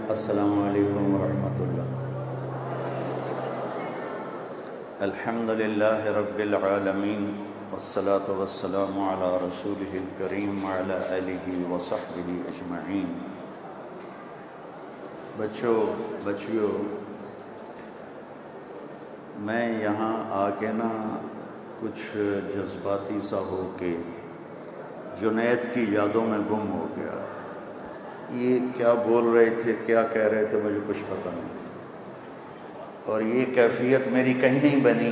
السلام علیکم ورحمۃ اللہ۔ الحمد للہ رب العالمین والصلاة والسلام علی رسولہ الکریم وعلی آلہ وصحبہ اجمعین۔ بچیوں، میں یہاں آ کے کچھ جذباتی سا ہو کے جنید کی یادوں میں گم ہو گیا۔ یہ کیا بول رہے تھے، کیا کہہ رہے تھے، مجھے کچھ پتہ نہیں، اور یہ کیفیت میری کہیں نہیں بنی۔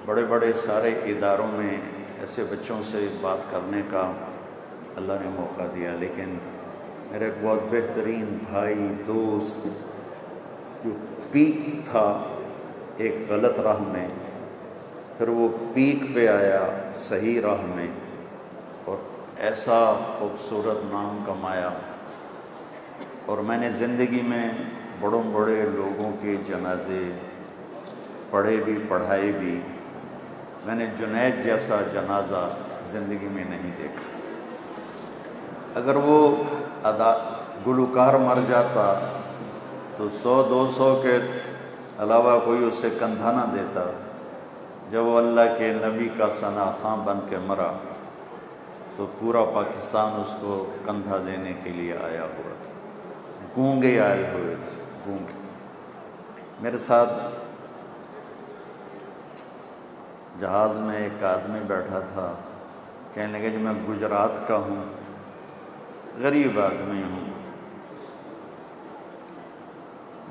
بڑے بڑے سارے اداروں میں ایسے بچوں سے بات کرنے کا اللہ نے موقع دیا، لیکن میرا ایک بہت بہترین بھائی دوست جو پیک تھا ایک غلط راہ میں، پھر وہ پیک پہ آیا صحیح راہ میں اور ایسا خوبصورت نام کمایا۔ اور میں نے زندگی میں بڑے لوگوں کے جنازے پڑھے بھی پڑھائے بھی، میں نے جنید جیسا جنازہ زندگی میں نہیں دیکھا۔ اگر وہ گلوکار مر جاتا تو 100-200 کے علاوہ کوئی اسے کندھا نہ دیتا۔ جب وہ اللہ کے نبی کا ثنا خواں بن کے مرا تو پورا پاکستان اس کو کندھا دینے کے لیے آیا ہوا تھا، گونگے آئے ہوئے تھے، گونگے۔ میرے ساتھ جہاز میں ایک آدمی بیٹھا تھا، کہنے لگا کہ میں گجرات کا ہوں، غریب آدمی ہوں،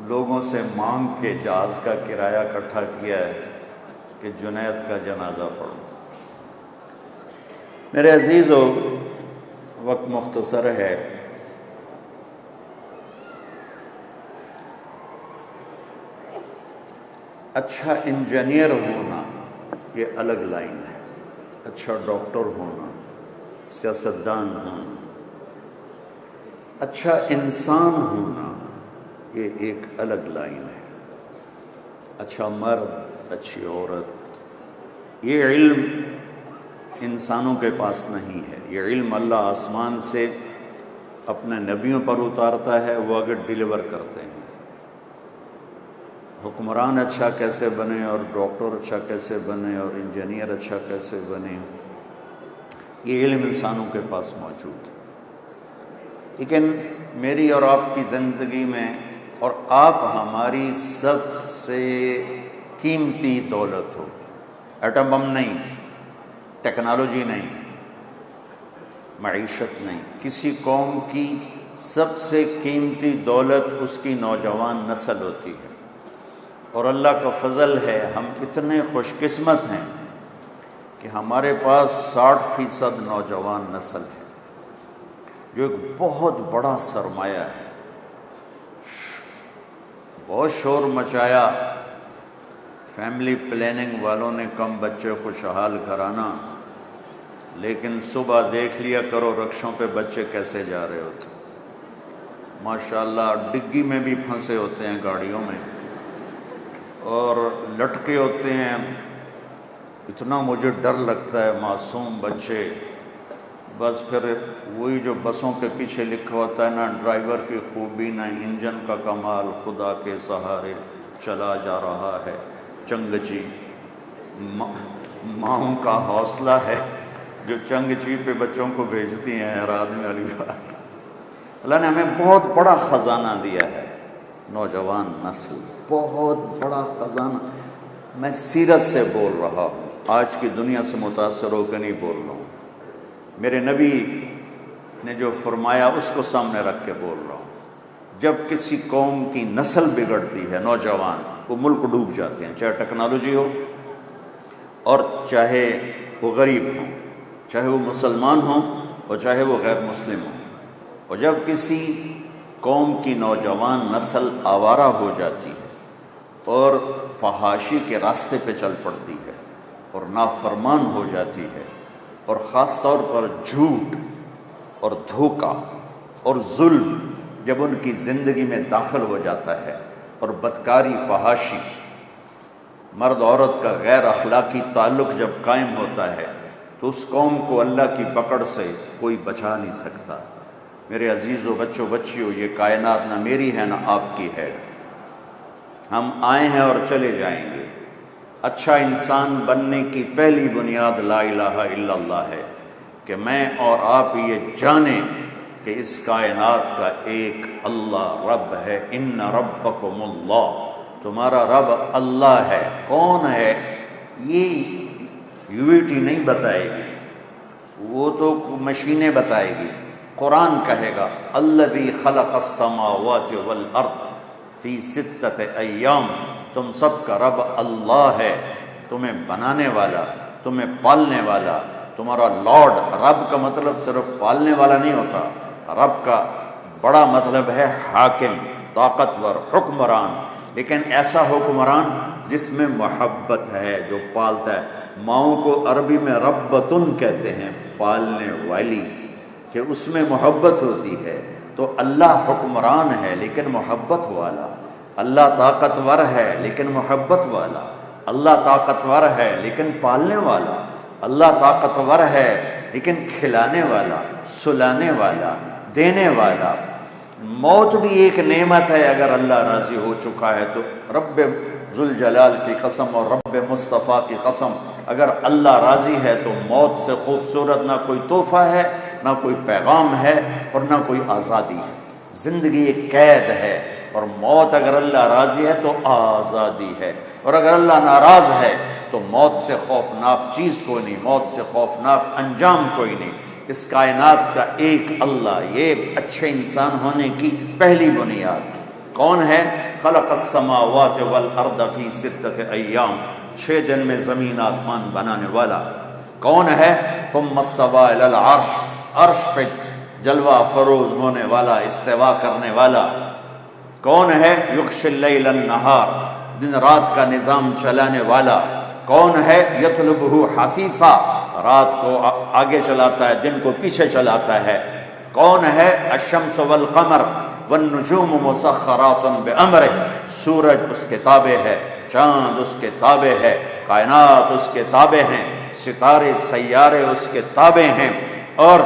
لوگوں سے مانگ کے جہاز کا کرایہ اکٹھا کیا ہے کہ جنید کا جنازہ پڑھوں۔ میرے عزیزو، وقت مختصر ہے، اچھا انجینئر ہونا یہ الگ لائن ہے، اچھا ڈاکٹر ہونا، سیاستدان ہونا، اچھا انسان ہونا یہ ایک الگ لائن ہے۔ اچھا مرد، اچھی عورت، یہ علم انسانوں کے پاس نہیں ہے۔ یہ علم اللہ آسمان سے اپنے نبیوں پر اتارتا ہے، وہ اگر ڈیلیور کرتے ہیں۔ حکمران اچھا کیسے بنے اور ڈاکٹر اچھا کیسے بنے اور انجینئر اچھا کیسے بنے، یہ علم انسانوں کے پاس موجود ہے۔ لیکن میری اور آپ کی زندگی میں، اور آپ ہماری سب سے قیمتی دولت ہو، ایٹم بم نہیں، ٹیکنالوجی نہیں، معیشت نہیں، کسی قوم کی سب سے قیمتی دولت اس کی نوجوان نسل ہوتی ہے۔ اور اللہ کا فضل ہے، ہم اتنے خوش قسمت ہیں کہ ہمارے پاس 60% نوجوان نسل ہے، جو ایک بہت بڑا سرمایہ ہے۔ بہت شور مچایا فیملی پلاننگ والوں نے، کم بچے خوشحال کرانا، لیکن صبح دیکھ لیا کرو رکشوں پہ بچے کیسے جا رہے ہوتے، ماشاءاللہ ڈگی میں بھی پھنسے ہوتے ہیں گاڑیوں میں، اور لٹکے ہوتے ہیں۔ اتنا مجھے ڈر لگتا ہے، معصوم بچے۔ بس پھر وہی جو بسوں کے پیچھے لکھا ہوتا ہے، نہ ڈرائیور کی خوبی نہ انجن کا کمال، خدا کے سہارے چلا جا رہا ہے چنگچی۔ ماؤں کا حوصلہ ہے جو چنگچی پہ بچوں کو بھیجتی ہیں، حیران والی بات۔ اللہ نے ہمیں بہت بڑا خزانہ دیا ہے، نوجوان نسل، بہت بڑا خزانہ۔ میں سیرت سے بول رہا ہوں، آج کی دنیا سے متاثر ہو کے نہیں بول رہا ہوں۔ میرے نبی نے جو فرمایا اس کو سامنے رکھ کے بول رہا ہوں۔ جب کسی قوم کی نسل بگڑتی ہے، نوجوان، وہ ملک ڈوب جاتے ہیں، چاہے ٹیکنالوجی ہو اور چاہے وہ غریب ہوں، چاہے وہ مسلمان ہوں اور چاہے وہ غیر مسلم ہوں۔ اور جب کسی قوم کی نوجوان نسل آوارہ ہو جاتی ہے اور فحاشی کے راستے پہ چل پڑتی ہے اور نافرمان ہو جاتی ہے، اور خاص طور پر جھوٹ اور دھوکہ اور ظلم جب ان کی زندگی میں داخل ہو جاتا ہے، اور بدکاری، فحاشی، مرد عورت کا غیر اخلاقی تعلق جب قائم ہوتا ہے، تو اس قوم کو اللہ کی پکڑ سے کوئی بچا نہیں سکتا۔ میرے عزیزو بچوں بچیوں، یہ کائنات نہ میری ہے نہ آپ کی ہے، ہم آئے ہیں اور چلے جائیں گے۔ اچھا انسان بننے کی پہلی بنیاد لا الہ الا اللہ ہے کہ میں اور آپ یہ جانیں کہ اس کائنات کا ایک اللہ رب ہے۔ ان ربکم اللہ، تمہارا رب اللہ ہے۔ کون ہے یہ یوٹی نہیں بتائے گی، وہ تو مشینیں بتائے گی، قرآن کہے گا الذی خلق السماوات والارض فی ستۃ ایام، تم سب کا رب اللہ ہے، تمہیں بنانے والا، تمہیں پالنے والا، تمہارا لارڈ۔ رب کا مطلب صرف پالنے والا نہیں ہوتا، رب کا بڑا مطلب ہے حاکم، طاقتور، حکمران، لیکن ایسا حکمران جس میں محبت ہے، جو پالتا ہے۔ ماؤں کو عربی میں ربتن کہتے ہیں، پالنے والی، کہ اس میں محبت ہوتی ہے۔ تو اللہ حکمران ہے لیکن محبت والا، اللہ طاقتور ہے لیکن محبت والا، اللہ طاقتور ہے لیکن پالنے والا، اللہ طاقتور ہے لیکن کھلانے والا، سلانے والا، دینے والا۔ موت بھی ایک نعمت ہے اگر اللہ راضی ہو چکا ہے تو۔ رب ذوالجلال کی قسم اور رب مصطفیٰ کی قسم، اگر اللہ راضی ہے تو موت سے خوبصورت نہ کوئی تحفہ ہے، نہ کوئی پیغام ہے، اور نہ کوئی آزادی ہے۔ زندگی ایک قید ہے، اور موت اگر اللہ راضی ہے تو آزادی ہے، اور اگر اللہ ناراض ہے تو موت سے خوفناک چیز کوئی نہیں، موت سے خوفناک انجام کوئی نہیں۔ اس کائنات کا ایک اللہ، یہ اچھے انسان ہونے کی پہلی بنیاد۔ کون ہے؟ خلق السماوات والارض فی ستۃ ایام، 6 دن میں زمین آسمان بنانے والا۔ کون ہے؟ ثم استوى الی العرش، عرش پہ جلوہ فروز ہونے والا، استوا کرنے والا۔ کون ہے؟ یغشی اللیل النہار، دن رات کا نظام چلانے والا۔ کون ہے؟ یطلبہ حثیثا، رات کو آگے چلاتا ہے، دن کو پیچھے چلاتا ہے۔ کون ہے؟ الشمس والقمر والنجوم مسخرات بامرہ، سورج اس کے تابع ہے، چاند اس کے تابع ہے، کائنات اس کے تابع ہیں، ستارے سیارے اس کے تابع ہیں۔ اور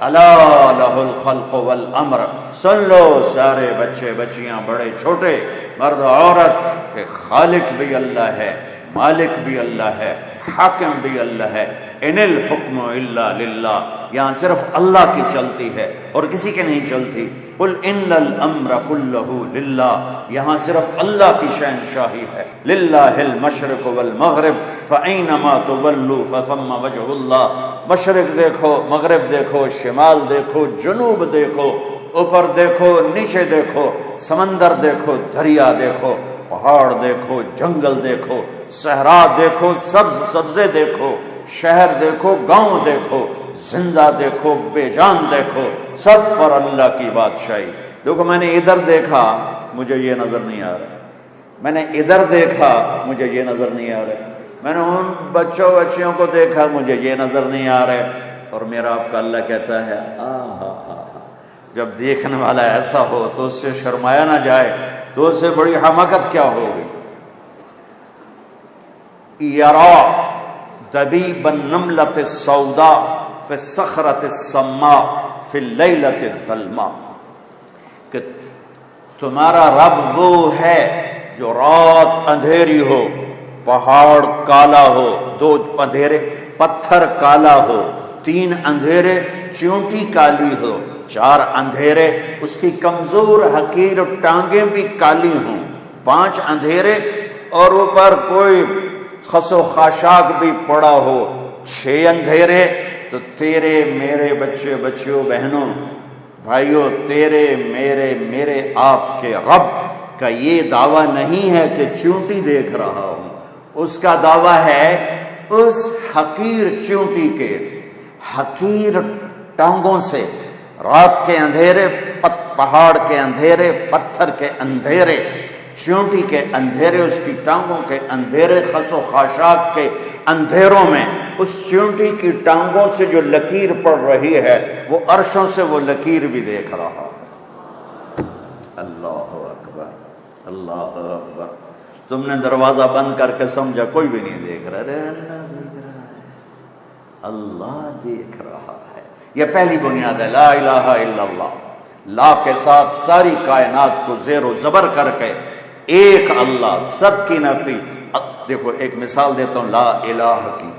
الا لہ الخلق والامر، سن لو سارے بچے بچیاں، بڑے چھوٹے، مرد عورت، کہ خالق بھی اللہ ہے، مالک بھی اللہ ہے، حاکم بھی اللہ ہے۔ ان الحکم الا للہ، یہاں صرف اللہ کی چلتی ہے اور کسی کے نہیں چلتی۔ قل ان الامر کلہ للہ، یہاں صرف اللہ کی شہنشاہی ہے۔ للہ المشرق والمغرب فأینما تولوا فثم وجہ اللہ، مشرق دیکھو، مغرب دیکھو، شمال دیکھو، جنوب دیکھو، اوپر دیکھو، نیچے دیکھو، سمندر دیکھو، دریا دیکھو، پہاڑ دیکھو، جنگل دیکھو، صحرا دیکھو، سبزے دیکھو، شہر دیکھو، گاؤں دیکھو، زندہ دیکھو، بے جان دیکھو، سب پر اللہ کی بادشاہی۔ دیکھو میں نے ادھر دیکھا، مجھے یہ نظر نہیں آ رہا، میں نے ادھر دیکھا، مجھے یہ نظر نہیں آ رہا، میں نے ان بچوں بچیوں کو دیکھا، مجھے یہ نظر نہیں آ رہا، اور میرا آپ کا اللہ کہتا ہے جب دیکھنے والا ایسا ہو تو اس سے شرمایا نہ جائے تو اس سے بڑی حماقت کیا ہوگی۔ یرا دبیب النملۃ السوداء فی الصخرۃ السماء فی اللیلۃ الظلماء، کہ تمہارا رب وہ ہے جو رات اندھیری ہو، پہاڑ کالا ہو، 2 اندھیرے، پتھر کالا ہو، 3 اندھیرے، چیونٹی کالی ہو، 4 اندھیرے، اس کی کمزور حقیر ٹانگیں بھی کالی ہوں، 5 اندھیرے، اور اوپر کوئی خس و خاشاک بھی پڑا ہو، 6 اندھیرے۔ تو تیرے میرے بچے بچیوں بہنوں بھائیوں، تیرے میرے آپ کے رب کا یہ دعویٰ نہیں ہے کہ چونٹی دیکھ رہا ہوں، اس کا دعویٰ ہے اس حقیر چونٹی کے، حقیر ٹانگوں سے، رات کے اندھیرے، پہاڑ کے اندھیرے، پتھر کے اندھیرے، چونٹی کے اندھیرے، اس کی ٹانگوں کے اندھیرے، خس و خاشاک کے اندھیروں میں اس چونٹی کی ٹانگوں سے جو لکیر پڑ رہی ہے وہ عرشوں سے وہ لکیر بھی دیکھ رہا ہے۔ اللہ اکبر، اللہ اکبر۔ تم نے دروازہ بند کر کے سمجھا کوئی بھی نہیں دیکھ رہا، ارے اللہ دیکھ رہا ہے، اللہ دیکھ رہا ہے۔ یہ پہلی بنیاد ہے، لا الہ الا اللہ، لا کے ساتھ ساری کائنات کو زیر و زبر کر کے ایک اللہ، سب کی نفی۔ دیکھو ایک مثال دیتا ہوں لا الہ کی،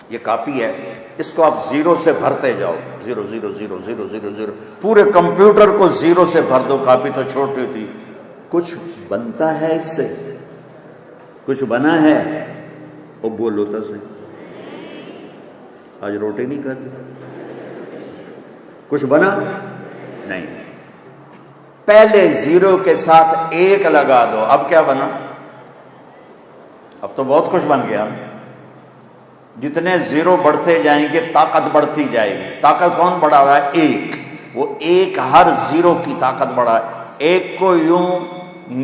یہ کاپی ہے، اس کو آپ زیرو سے بھرتے جاؤ، zero zero zero zero zero zero, پورے کمپیوٹر کو زیرو سے بھر دو، کاپی تو چھوٹی تھی، کچھ بنتا ہے اس سے؟ کچھ بنا ہے؟ وہ بولو تو صحیح، آج روٹی نہیں کھاتی؟ کچھ بنا نہیں۔ پہلے زیرو کے ساتھ ایک لگا دو، اب کیا بنا؟ اب تو بہت کچھ بن گیا۔ جتنے زیرو بڑھتے جائیں گے طاقت بڑھتی جائے گی۔ طاقت کون بڑھا رہا ہے؟ ایک۔ وہ ایک ہر زیرو کی طاقت بڑھا ہے۔ ایک کو یوں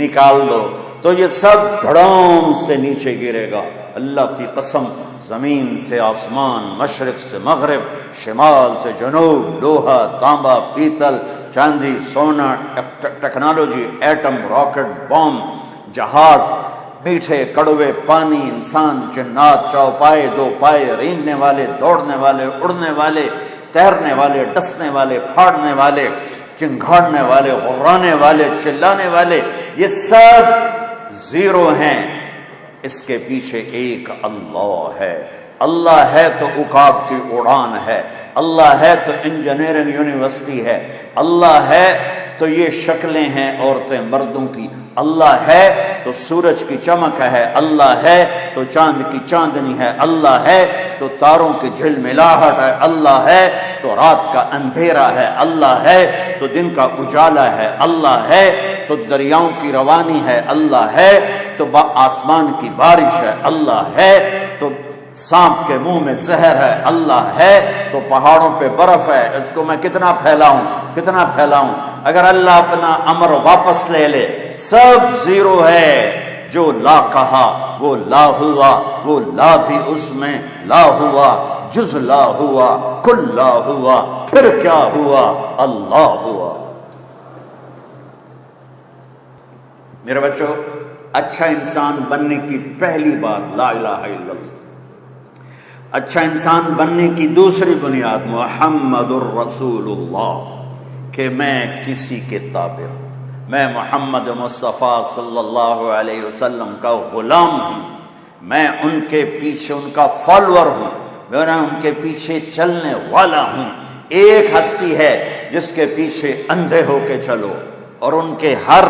نکال دو تو یہ سب دھڑام سے نیچے گرے گا۔ اللہ کی قسم، زمین سے آسمان، مشرق سے مغرب، شمال سے جنوب، لوہا، تانبا، پیتل، چاندی، سونا، ٹیکنالوجی، ایٹم، راکٹ، بم، جہاز، میٹھے کڑوے، پانی، انسان، جنات، چوپائے، دو پائے، ریننے والے، دوڑنے والے، اڑنے والے، تیرنے والے، ڈسنے والے، پھاڑنے والے، چنگھاڑنے والے، غرانے والے، چلانے والے، یہ سب زیرو ہیں۔ اس کے پیچھے ایک اللہ ہے۔ اللہ ہے تو عقاب کی اڑان ہے، اللہ ہے تو انجینئرنگ یونیورسٹی ہے، اللہ ہے تو یہ شکلیں ہیں عورتیں مردوں کی، اللہ ہے تو سورج کی چمک ہے، اللہ ہے تو چاند کی چاندنی ہے، اللہ ہے تو تاروں کی جھلملاہٹ ہے، اللہ ہے تو رات کا اندھیرا ہے، اللہ ہے تو دن کا اجالا ہے، اللہ ہے تو دریاؤں کی روانی ہے، اللہ ہے تو آسمان کی بارش ہے، اللہ ہے تو سانپ کے منہ میں زہر ہے، اللہ ہے تو پہاڑوں پہ برف ہے۔ اس کو میں کتنا پھیلاؤں؟ اگر اللہ اپنا امر واپس لے لے، سب زیرو ہے۔ جو لا کہا وہ لا ہوا، وہ لا بھی اس میں لا ہوا، جز لا ہوا، کل لا ہوا، پھر کیا ہوا؟ اللہ ہوا۔ میرے بچوں، اچھا انسان بننے کی پہلی بات لا الہ الا اللہ۔ اچھا انسان بننے کی دوسری بنیاد محمد الرسول اللہ، کہ میں کسی کے تابع ہوں، میں محمد مصطفیٰ صلی اللہ علیہ وسلم کا غلام ہوں، میں ان کے پیچھے ان کا فالوور ہوں، میں ان کے پیچھے چلنے والا ہوں۔ ایک ہستی ہے جس کے پیچھے اندھے ہو کے چلو اور ان کے ہر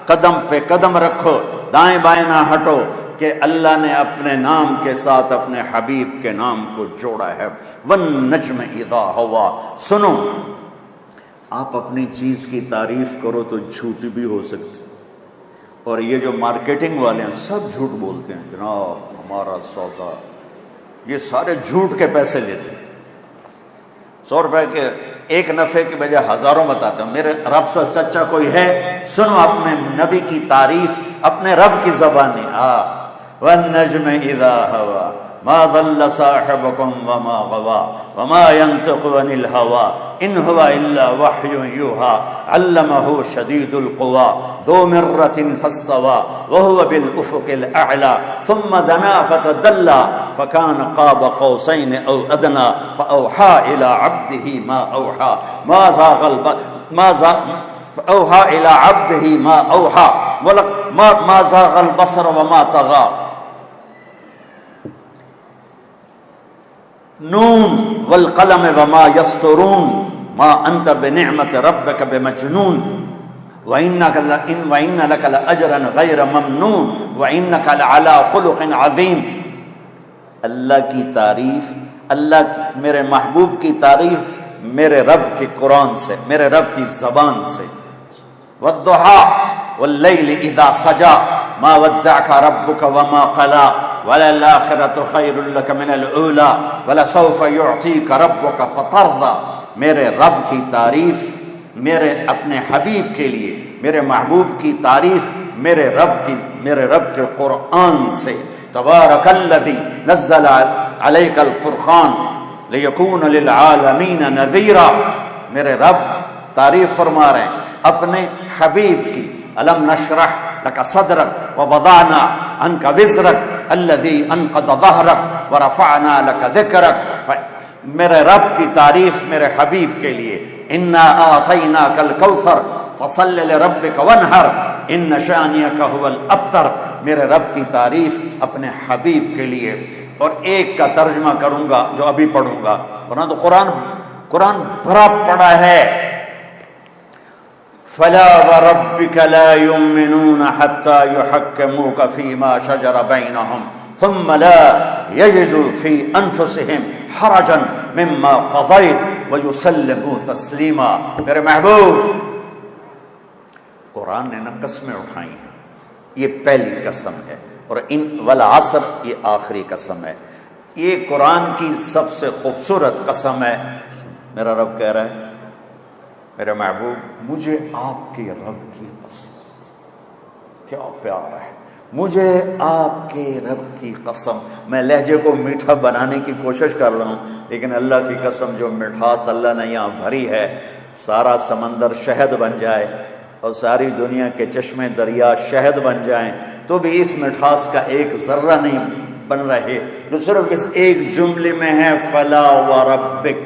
قدم پہ قدم رکھو، دائیں بائیں نہ ہٹو، کہ اللہ نے اپنے نام کے ساتھ اپنے حبیب کے نام کو جوڑا ہے۔ والنجم اذا ہوا۔ سنو، آپ اپنی چیز کی تعریف کرو تو جھوٹ بھی ہو سکتی، اور یہ جو مارکیٹنگ والے ہیں سب جھوٹ بولتے ہیں، جناب ہمارا سودا، یہ سارے جھوٹ کے پیسے لیتے ہیں۔ 100 روپے کے ایک نفع کی بجائے ہزاروں بتاتے ہیں۔ میرے رب سے سچا کوئی ہے؟ سنو اپنے نبی کی تعریف اپنے رب کی زبانی۔ والنجم اذا ہوا ما ضل صاحبكم وما غوا وما ينطق عن الهوى ان هو الا وحي يوحى علمه شديد القوى ذو مرة فاستوى وهو بالافق الاعلى ثم دنا فتدلى فكان قاب قوسين او ادنى فاوحى الى عبده ما اوحى اوحى الى عبده ما اوحى ما زاغ البصر وما طغى نون والقلم وما يسطرون ما انت بنعمت ربك بمجنون وان لك لاجرا غير ممنون وانك لعلى خلق عظيم۔ اللہ کی تعریف، میرے محبوب کی تعریف میرے رب کے قرآن سے، میرے رب کی زبان سے۔ والضحى والليل اذا سجى ما ودعك ربك وما قلى وللآخرة خير لك من الأولى ولسوف يعطيك ربك فترضى۔ میرے رب کی تعریف، میرے اپنے حبیب کے لیے، میرے محبوب کی تعریف میرے رب کے قرآن سے۔ تبارک الذی نزل علیک الفرقان لیکون للعالمین نذیرا۔ میرے رب تعریف فرما رہے ہیں اپنے حبیب کی۔ الم نشرح لک صدرک ووضعنا عنک وزرک الذی انقض ظہرک ورفعنا لک ذکرک میرے رب کی تعریف میرے حبیب کے لیے، انا اعطیناک الکوثر فصل لربک وانحر ان شانئک ھو الابتر، میرے رب کی تعریف اپنے حبیب کے لیے۔ اور ایک کا ترجمہ کروں گا جو ابھی پڑھوں گا، ورنہ تو قرآن بھرا پڑا ہے۔ فلا وربک لا یؤمنون حتی یحکموک فیما شجر بینہم ثم لا یجدوا فی انفسہم حرجا مما قضیت ویسلموا تسلیما۔ میرے محبوب، قرآن نے نہ قسمیں اٹھائی ہیں، یہ پہلی قسم ہے، اور ان والعصر یہ آخری قسم ہے۔ یہ قرآن کی سب سے خوبصورت قسم ہے۔ میرا رب کہہ رہا ہے میرے محبوب مجھے آپ کے رب کی قسم، کیا پیار ہے، مجھے آپ کے رب کی قسم۔ میں لہجے کو میٹھا بنانے کی کوشش کر رہا ہوں، لیکن اللہ کی قسم جو مٹھاس اللہ نے یہاں بھری ہے، سارا سمندر شہد بن جائے اور ساری دنیا کے چشمے دریا شہد بن جائیں تو بھی اس مٹھاس کا ایک ذرہ نہیں بن رہے، جو صرف اس ایک جملے میں ہے، فلا وربک،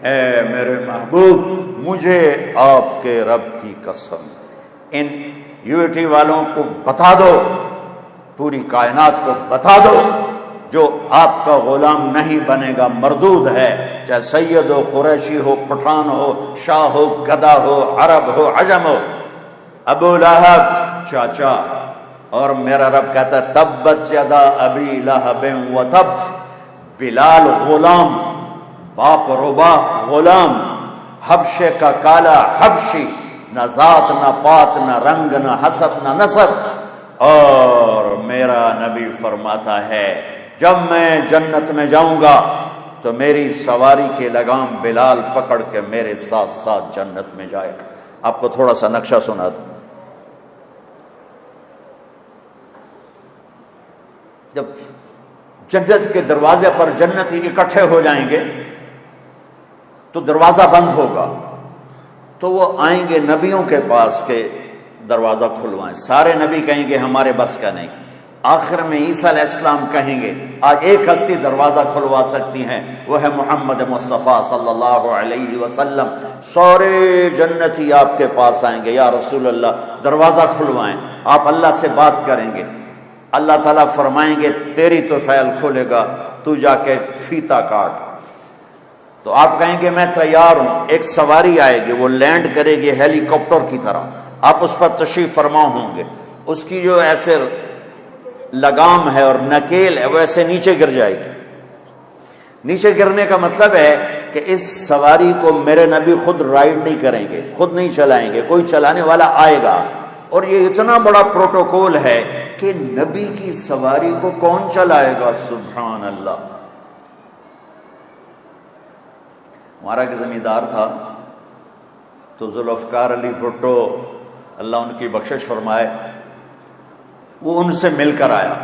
اے میرے محبوب مجھے آپ کے رب کی قسم۔ ان یونٹی والوں کو بتا دو، پوری کائنات کو بتا دو، جو آپ کا غلام نہیں بنے گا مردود ہے، چاہے سید ہو، قریشی ہو، پٹھان ہو، شاہ ہو، گدھا ہو، عرب ہو، عجم ہو، ابو لہب چاچا۔ اور میرا رب کہتا ہے تبت یدا ابی لہب وتب، بلال غلام، باپ ربا غلام، حبشے کا کالا حبشی، نہ ذات نہ پات نہ رنگ نہ حسب نہ نسب۔ اور میرا نبی فرماتا ہے جب میں جنت میں جاؤں گا تو میری سواری کی لگام بلال پکڑ کے میرے ساتھ ساتھ جنت میں جائے گا۔ آپ کو تھوڑا سا نقشہ سنا دوں۔ جب جنت کے دروازے پر جنتی اکٹھے ہو جائیں گے تو دروازہ بند ہوگا، تو وہ آئیں گے نبیوں کے پاس کہ دروازہ کھلوائیں۔ سارے نبی کہیں گے ہمارے بس کا نہیں۔ آخر میں عیسیٰ علیہ السلام کہیں گے آج ایک ہستی دروازہ کھلوا سکتی ہیں، وہ ہے محمد مصطفیٰ صلی اللہ علیہ وسلم۔ سارے جنتی آپ کے پاس آئیں گے، یا رسول اللہ دروازہ کھلوائیں۔ آپ اللہ سے بات کریں گے، اللہ تعالیٰ فرمائیں گے تیری تو فعل کھولے گا، تو جا کے فیتا کاٹ۔ تو آپ کہیں گے میں تیار ہوں۔ ایک سواری آئے گی، وہ لینڈ کرے گی ہیلی کاپٹر کی طرح، آپ اس پر تشریف فرما ہوں گے، اس کی جو ایسے لگام ہے اور نکیل ہے وہ ایسے نیچے گر جائے گی۔ نیچے گرنے کا مطلب ہے کہ اس سواری کو میرے نبی خود رائڈ نہیں کریں گے، خود نہیں چلائیں گے، کوئی چلانے والا آئے گا۔ اور یہ اتنا بڑا پروٹوکول ہے کہ نبی کی سواری کو کون چلائے گا؟ سبحان اللہ۔ ہمارا ایک زمیندار تھا تو ذوالفقار علی بھٹو اللہ ان کی بخشش فرمائے، وہ ان سے مل کر آیا۔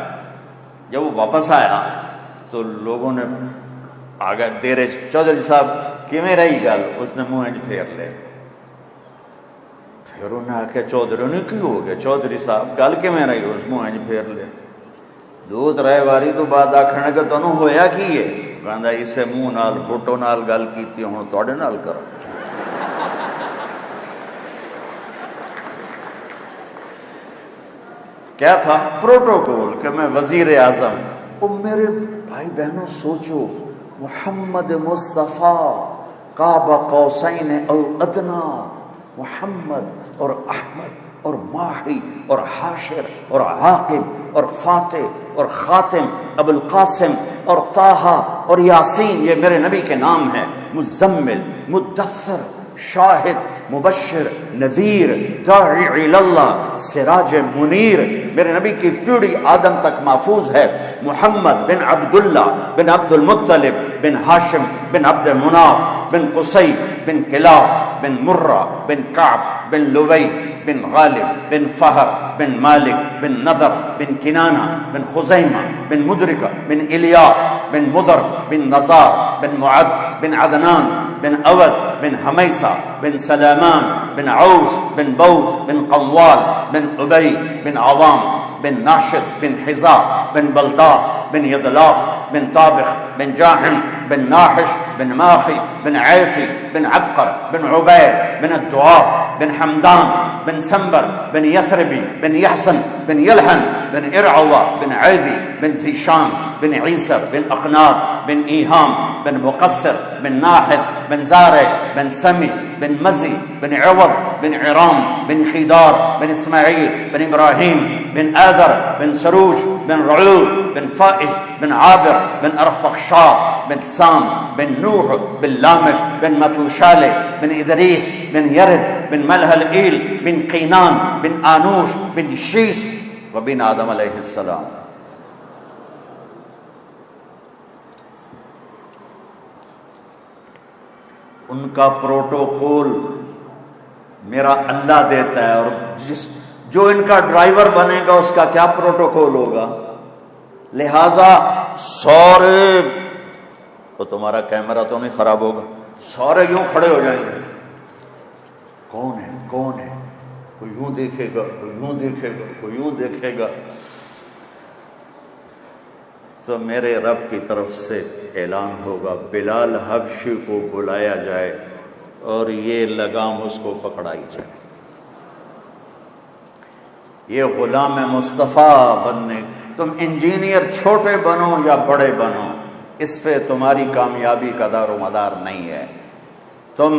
جب وہ واپس آیا تو لوگوں نے آگے دیرے چودھری صاحب کیویں رہی گل، اس نے منہ پھیر لے۔ پھر انہوں نے آخیا چودھری نے کی ہو گیا چودھری صاحب گل کیویں رہی، اس منہ پھیر لے۔ دو ترے واری تو بعد آخنے کہ تمہیں ہویا کی ہے؟ کہندا اسے منہ نال بھٹو نال گل کیتی ہن تواڈے نال کرا۔ کیا تھا؟ پروٹوکول کہ میں وزیر اعظم۔ او میرے بھائی بہنوں سوچو، محمد مصطفیٰ قاب قوسین او ادنا، محمد اور احمد اور ماہی اور حاشر اور عاقب اور فاتح اور خاتم، ابو القاسم اور طٰہٰ اور یاسین، یہ میرے نبی کے نام ہیں۔ مزمل، مدثر، شاہد، مبشر، نذیر، داعی الی اللہ، سراج منیر۔ میرے نبی کی پیڑھی آدم تک محفوظ ہے۔ محمد بن عبداللہ بن عبد المطلب بن ہاشم بن عبد مناف بن قصی بن کلاب بن مرہ بن کعب بن لوی بن غالب بن فہر بن مالک بن نضر بن کنانہ بن خزیمہ بن مدرکہ بن الیاس بن مدر بن نزار بن معد بن عدنان بن اود بن حمیسہ بن سلامان بن عوس بن بوز بن قوال بن ابی بن عوام بن ناشد بن حزار بن بلداس بن یدلاف بن طابخ بن جاحم بن ناحش بن ماخي بن عيفي بن عبقر بن عبيد بن الدعاب بن حمدان بن سنبر بن يثربي بن يحسن بن يلحن بن إرعوة بن عيذي بن زيشان بن عيسر بن أقنار بن إيهام بن مقصر بن ناحث بن زارع بن سمي بن مزي بن عوض بن عرام بن خيدار بن إسماعيل بن إبراهيم بن آذر بن سروج بن رعول بن فائج بن عابر بن أرفقشاء بن سام بن نوح بن لامك بن متوشالة بن إدريس بن يرد بن ملهلئيل بن قينان بن آنوش بن شيس وبن آدم علیہ السلام. ان کا پروٹوکول میرا اللہ دیتا ہے، اور جو ان کا ڈرائیور بنے گا اس کا کیا پروٹوکول ہوگا. لہذا سارے، تو تمہارا کیمرہ تو نہیں خراب ہوگا، سارے یوں کھڑے ہو جائیں گے، کون ہے کون ہے، کوئی یوں دیکھے گا، کوئی یوں دیکھے گا، کوئی یوں دیکھے گا. تو میرے رب کی طرف سے اعلان ہوگا بلال حبشی کو بلایا جائے اور یہ لگام اس کو پکڑائی جائے. یہ غلام مصطفیٰ بننے، تم انجینئر چھوٹے بنو یا بڑے بنو، اس پہ تمہاری کامیابی کا دار و مدار نہیں ہے. تم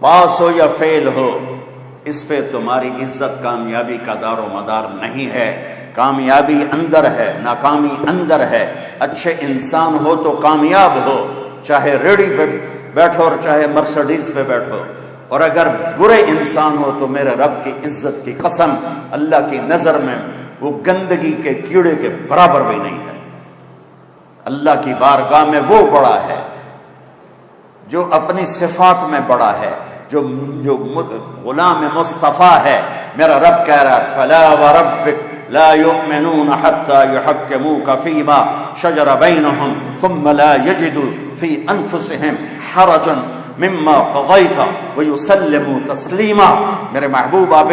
پاس ہو یا فیل ہو، اس پہ تمہاری عزت کامیابی کا دار و مدار نہیں ہے. کامیابی اندر ہے، ناکامی اندر ہے. اچھے انسان ہو تو کامیاب ہو، چاہے ریڑھی پہ بیٹھو اور چاہے مرسڈیز پہ بیٹھو. اور اگر برے انسان ہو تو میرے رب کی عزت کی قسم، اللہ کی نظر میں وہ گندگی کے کیڑے کے برابر بھی نہیں ہے. اللہ کی بارگاہ میں وہ بڑا ہے جو اپنی صفات میں بڑا ہے، جو غلام مصطفیٰ ہے. میرا رب کہہ رہا ہے فلا وربک لا يؤمنون حتى يحكموك فيما شجر بينهم ثم لا يجدوا في أنفسهم حرجا مما قضيت ويسلموا تسليما. میرے محبوب آپ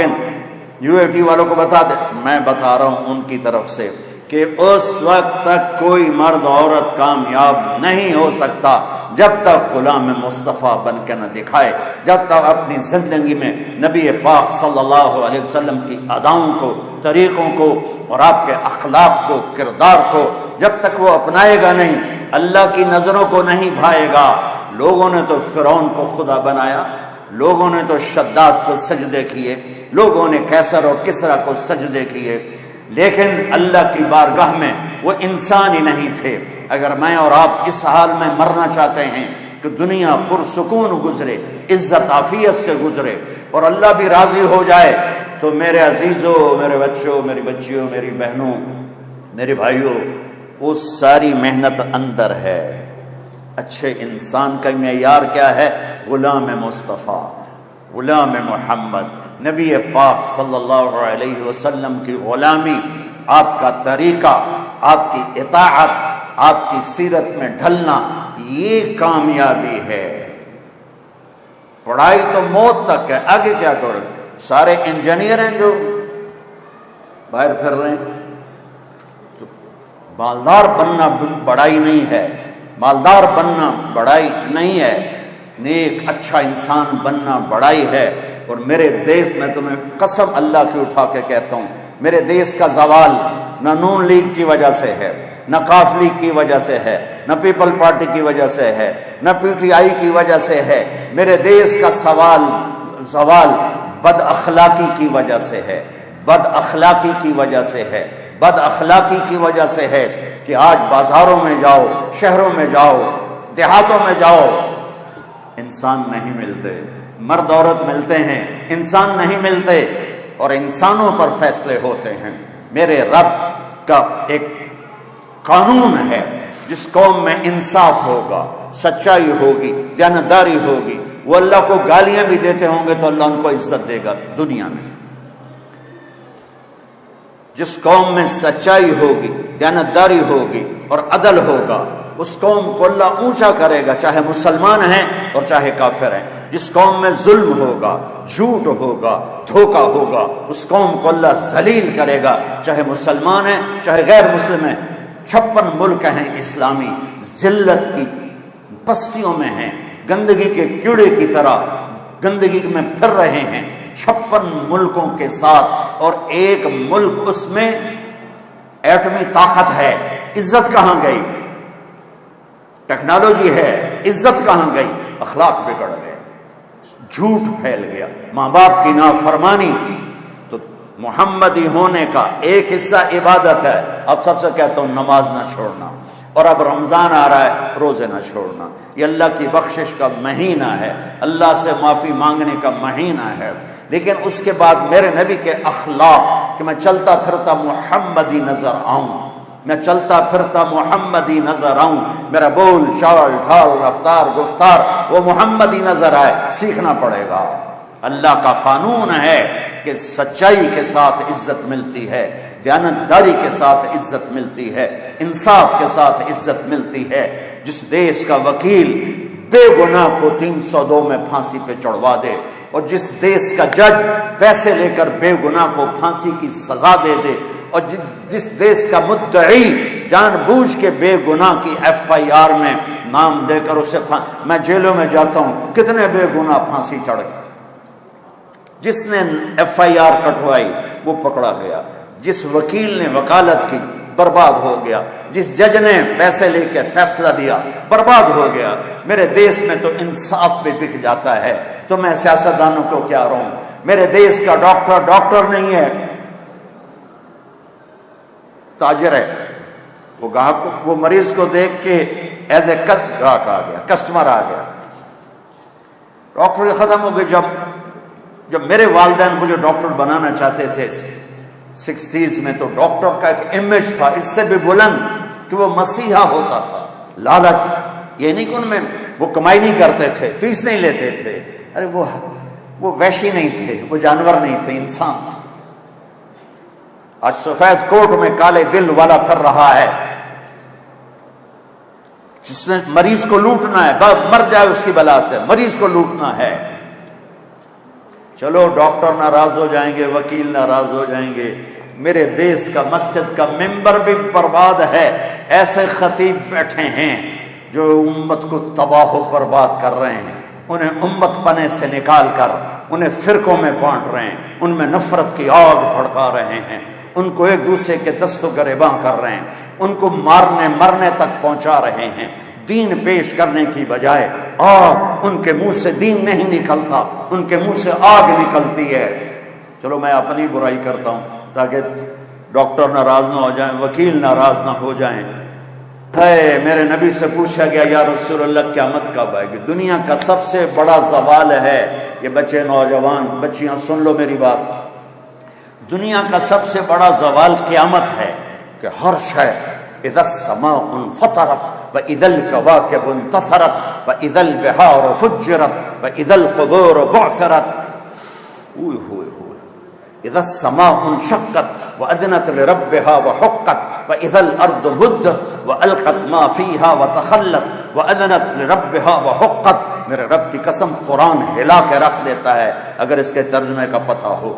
UAT والوں کو بتا دیں، میں بتا رہا ہوں ان کی طرف سے، کہ اس وقت تک کوئی مرد عورت کامیاب نہیں ہو سکتا جب تک غلام مصطفیٰ بن کے نہ دکھائے، جب تک اپنی زندگی میں نبی پاک صلی اللہ علیہ وسلم کی اداؤں کو، طریقوں کو اور آپ کے اخلاق کو، کردار کو جب تک وہ اپنائے گا نہیں، اللہ کی نظروں کو نہیں بھائے گا. لوگوں نے تو فرعون کو خدا بنایا، لوگوں نے تو شداد کو سجدے کیے، لوگوں نے کیسر اور کسرا کو سجدے کیے، لیکن اللہ کی بارگاہ میں وہ انسان ہی نہیں تھے. اگر میں اور آپ اس حال میں مرنا چاہتے ہیں کہ دنیا پرسکون گزرے، عزت عافیت سے گزرے اور اللہ بھی راضی ہو جائے، تو میرے عزیزوں، میرے بچوں، میری بچیوں، میری بہنوں، میرے بھائیوں، وہ ساری محنت اندر ہے. اچھے انسان کا معیار کیا ہے؟ غلام مصطفیٰ، غلام محمد، نبی پاک صلی اللہ علیہ وسلم کی غلامی، آپ کا طریقہ، آپ کی اطاعت، آپ کی سیرت میں ڈھلنا، یہ کامیابی ہے. پڑھائی تو موت تک ہے، آگے کیا کرو؟ سارے انجینئر ہیں جو باہر پھر رہے ہیں. تو مالدار بننا بڑائی نہیں ہے، مالدار بننا بڑائی نہیں ہے، نیک اچھا انسان بننا بڑائی ہے. اور میرے دیش میں تمہیں قسم اللہ کی اٹھا کے کہتا ہوں، میرے دیش کا زوال نہ نون لیگ کی وجہ سے ہے، نہ کاف لیگ کی وجہ سے ہے، نہ پیپل پارٹی کی وجہ سے ہے، نہ PTI کی وجہ سے ہے. میرے دیش کا زوال بد اخلاقی کی وجہ سے ہے، بد اخلاقی کی وجہ سے ہے، بد اخلاقی کی وجہ سے ہے کہ آج بازاروں میں جاؤ، شہروں میں جاؤ، دیہاتوں میں جاؤ، انسان نہیں ملتے. مرد عورت ملتے ہیں، انسان نہیں ملتے، اور انسانوں پر فیصلے ہوتے ہیں. میرے رب کا ایک قانون ہے، جس قوم میں انصاف ہوگا، سچائی ہوگی، دیانتداری ہوگی، وہ اللہ کو گالیاں بھی دیتے ہوں گے تو اللہ ان کو عزت دے گا دنیا میں. جس قوم میں سچائی ہوگی، دیانتداری ہوگی اور عدل ہوگا، اس قوم کو اللہ اونچا کرے گا، چاہے مسلمان ہیں اور چاہے کافر ہیں. جس قوم میں ظلم ہوگا، جھوٹ ہوگا، دھوکہ ہوگا، اس قوم کو اللہ ذلیل کرے گا، چاہے مسلمان ہیں چاہے غیر مسلم ہیں. 56 ملک ہیں اسلامی، ذلت کی پستیوں میں ہیں، گندگی کے کیڑے کی طرح گندگی میں پھر رہے ہیں 56 ملکوں کے ساتھ، اور ایک ملک اس میں ایٹمی طاقت ہے، عزت کہاں گئی؟ ٹیکنالوجی ہے، عزت کہاں گئی؟ اخلاق بگڑ گئے، جھوٹ پھیل گیا، ماں باپ کی نافرمانی۔ تو محمدی ہونے کا ایک حصہ عبادت ہے۔ اب سب سے کہتا ہوں نماز نہ چھوڑنا، اور اب رمضان آ رہا ہے، روزے نہ چھوڑنا۔ یہ اللہ کی بخشش کا مہینہ ہے، اللہ سے معافی مانگنے کا مہینہ ہے، لیکن اس کے بعد میرے نبی کے اخلاق کہ میں چلتا پھرتا محمدی نظر آؤں، میں چلتا پھرتا محمدی نظر آؤں، میرا بول چال ڈھال رفتار گفتار وہ محمدی نظر آئے، سیکھنا پڑے گا۔ اللہ کا قانون ہے کہ سچائی کے ساتھ عزت ملتی ہے، دیانتداری کے ساتھ عزت ملتی ہے، انصاف کے ساتھ عزت ملتی ہے۔ جس دیش کا وکیل بے گناہ کو 302 میں پھانسی پہ چڑھوا دے، اور جس دیش کا جج پیسے لے کر بے گناہ کو پھانسی کی سزا دے دے، اور جس دیش کا مدعی جان بوجھ کے بے گناہ کی FIR میں نام دے کر اسے میں جیلوں میں جاتا ہوں، کتنے بے گناہ پھانسی چڑھ گئے۔ جس نے FIR کٹوائی وہ پکڑا گیا، جس وکیل نے وکالت کی برباد ہو گیا، جس جج نے پیسے لے کے فیصلہ دیا برباد ہو گیا۔ میرے دیش میں تو انصاف بھی بک جاتا ہے، تو میں سیاستدانوں کو کیا رہوں؟ میرے دیش کا ڈاکٹر نہیں ہے، تاجر ہے۔ وہ گاہک وہ مریض کو دیکھ کے ایز اے گاہک آ گیا، کسٹمر آ گیا۔ ڈاکٹر ختم ہو گئے۔ جب میرے والدین مجھے ڈاکٹر بنانا چاہتے تھے 60s میں، تو ڈاکٹر کا ایک امیج تھا اس سے بھی بلند کہ وہ مسیحا ہوتا تھا۔ لالچ یہ نہیں کہ ان میں وہ کمائی نہیں کرتے تھے، فیس نہیں لیتے تھے، ارے وہ وحشی نہیں تھے، وہ جانور نہیں تھے، انسان تھے۔ آج سفید کوٹ میں کالے دل والا پھر رہا ہے، جس نے مریض کو لوٹنا ہے، مر جائے اس کی بلا سے، مریض کو لوٹنا ہے۔ چلو ڈاکٹر ناراض ہو جائیں گے، وکیل ناراض ہو جائیں گے، میرے دیش کا مسجد کا ممبر بھی برباد ہے۔ ایسے خطیب بیٹھے ہیں جو امت کو تباہ و برباد کر رہے ہیں، انہیں امت پنے سے نکال کر انہیں فرقوں میں بانٹ رہے ہیں، ان میں نفرت کی آگ بھڑکا رہے ہیں، ان کو ایک دوسرے کے دست و گریباں کر رہے ہیں، ان کو مرنے تک پہنچا رہے ہیں۔ دین پیش کرنے کی بجائے آگ، ان کے منہ سے دین نہیں نکلتا، ان کے منہ سے آگ نکلتی ہے۔ چلو میں اپنی برائی کرتا ہوں تاکہ ڈاکٹر ناراض نہ ہو جائیں، وکیل ناراض نہ ہو جائیں۔ میرے نبی سے پوچھا گیا یا رسول اللہ قیامت کب آئے گی؟ دنیا کا سب سے بڑا زوال ہے، یہ بچے نوجوان بچیاں سن لو میری بات، دنیا کا سب سے بڑا زوال قیامت ہے کہ ہر شے اذا السماء انفطرت وَإِذَا الْكَوَاكِبُ انتَثَرَتْ وَإِذَا الْبِحَارُ فُجِّرَتْ وَإِذَا الْقُبُورُ بُعْثِرَتْ إِذَا السَّمَاءُ انشَقَّتْ وَأَذِنَتْ لِرَبِّهَا وَحُقَّتْ وَإِذَا الْأَرْضُ مُدَّتْ وَأَلْقَتْ مَا فِيهَا وَتَخَلَّتْ وَأَذِنَتْ لِرَبِّهَا وَحُقَّتْ۔ میرے رب کی قسم قرآن ہلا کے رکھ دیتا ہے اگر اس کے ترجمے کا پتہ ہو۔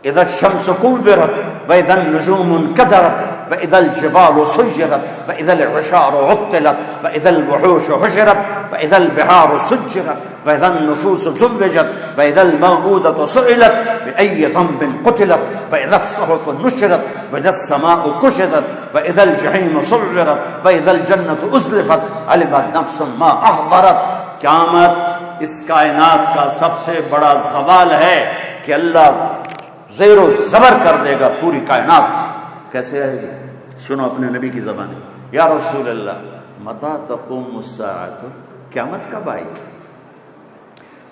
اذا الشمس كورت واذا النجوم انكدرت واذا الجبال سيرت واذا العشار عطلت واذا الوحوش حشرت واذا البحار سجرت واذا النفوس زوجت واذا الموءودة سئلت باي ذنب قتلت واذا الصحف نشرت واذا السماء كشطت واذا الجحيم سعرت واذا الجنة ازلفت علمت نفس ما احضرت۔ قیامت اس کائنات کا سب سے بڑا زوال ہے کہ اللہ زیر و زبر کر دے گا پوری کائنات۔ کیسے آئے گی؟ سنو اپنے نبی کی زبان، یا رسول اللہ متی تقوم الساعۃ، قیامت کب آئے گی؟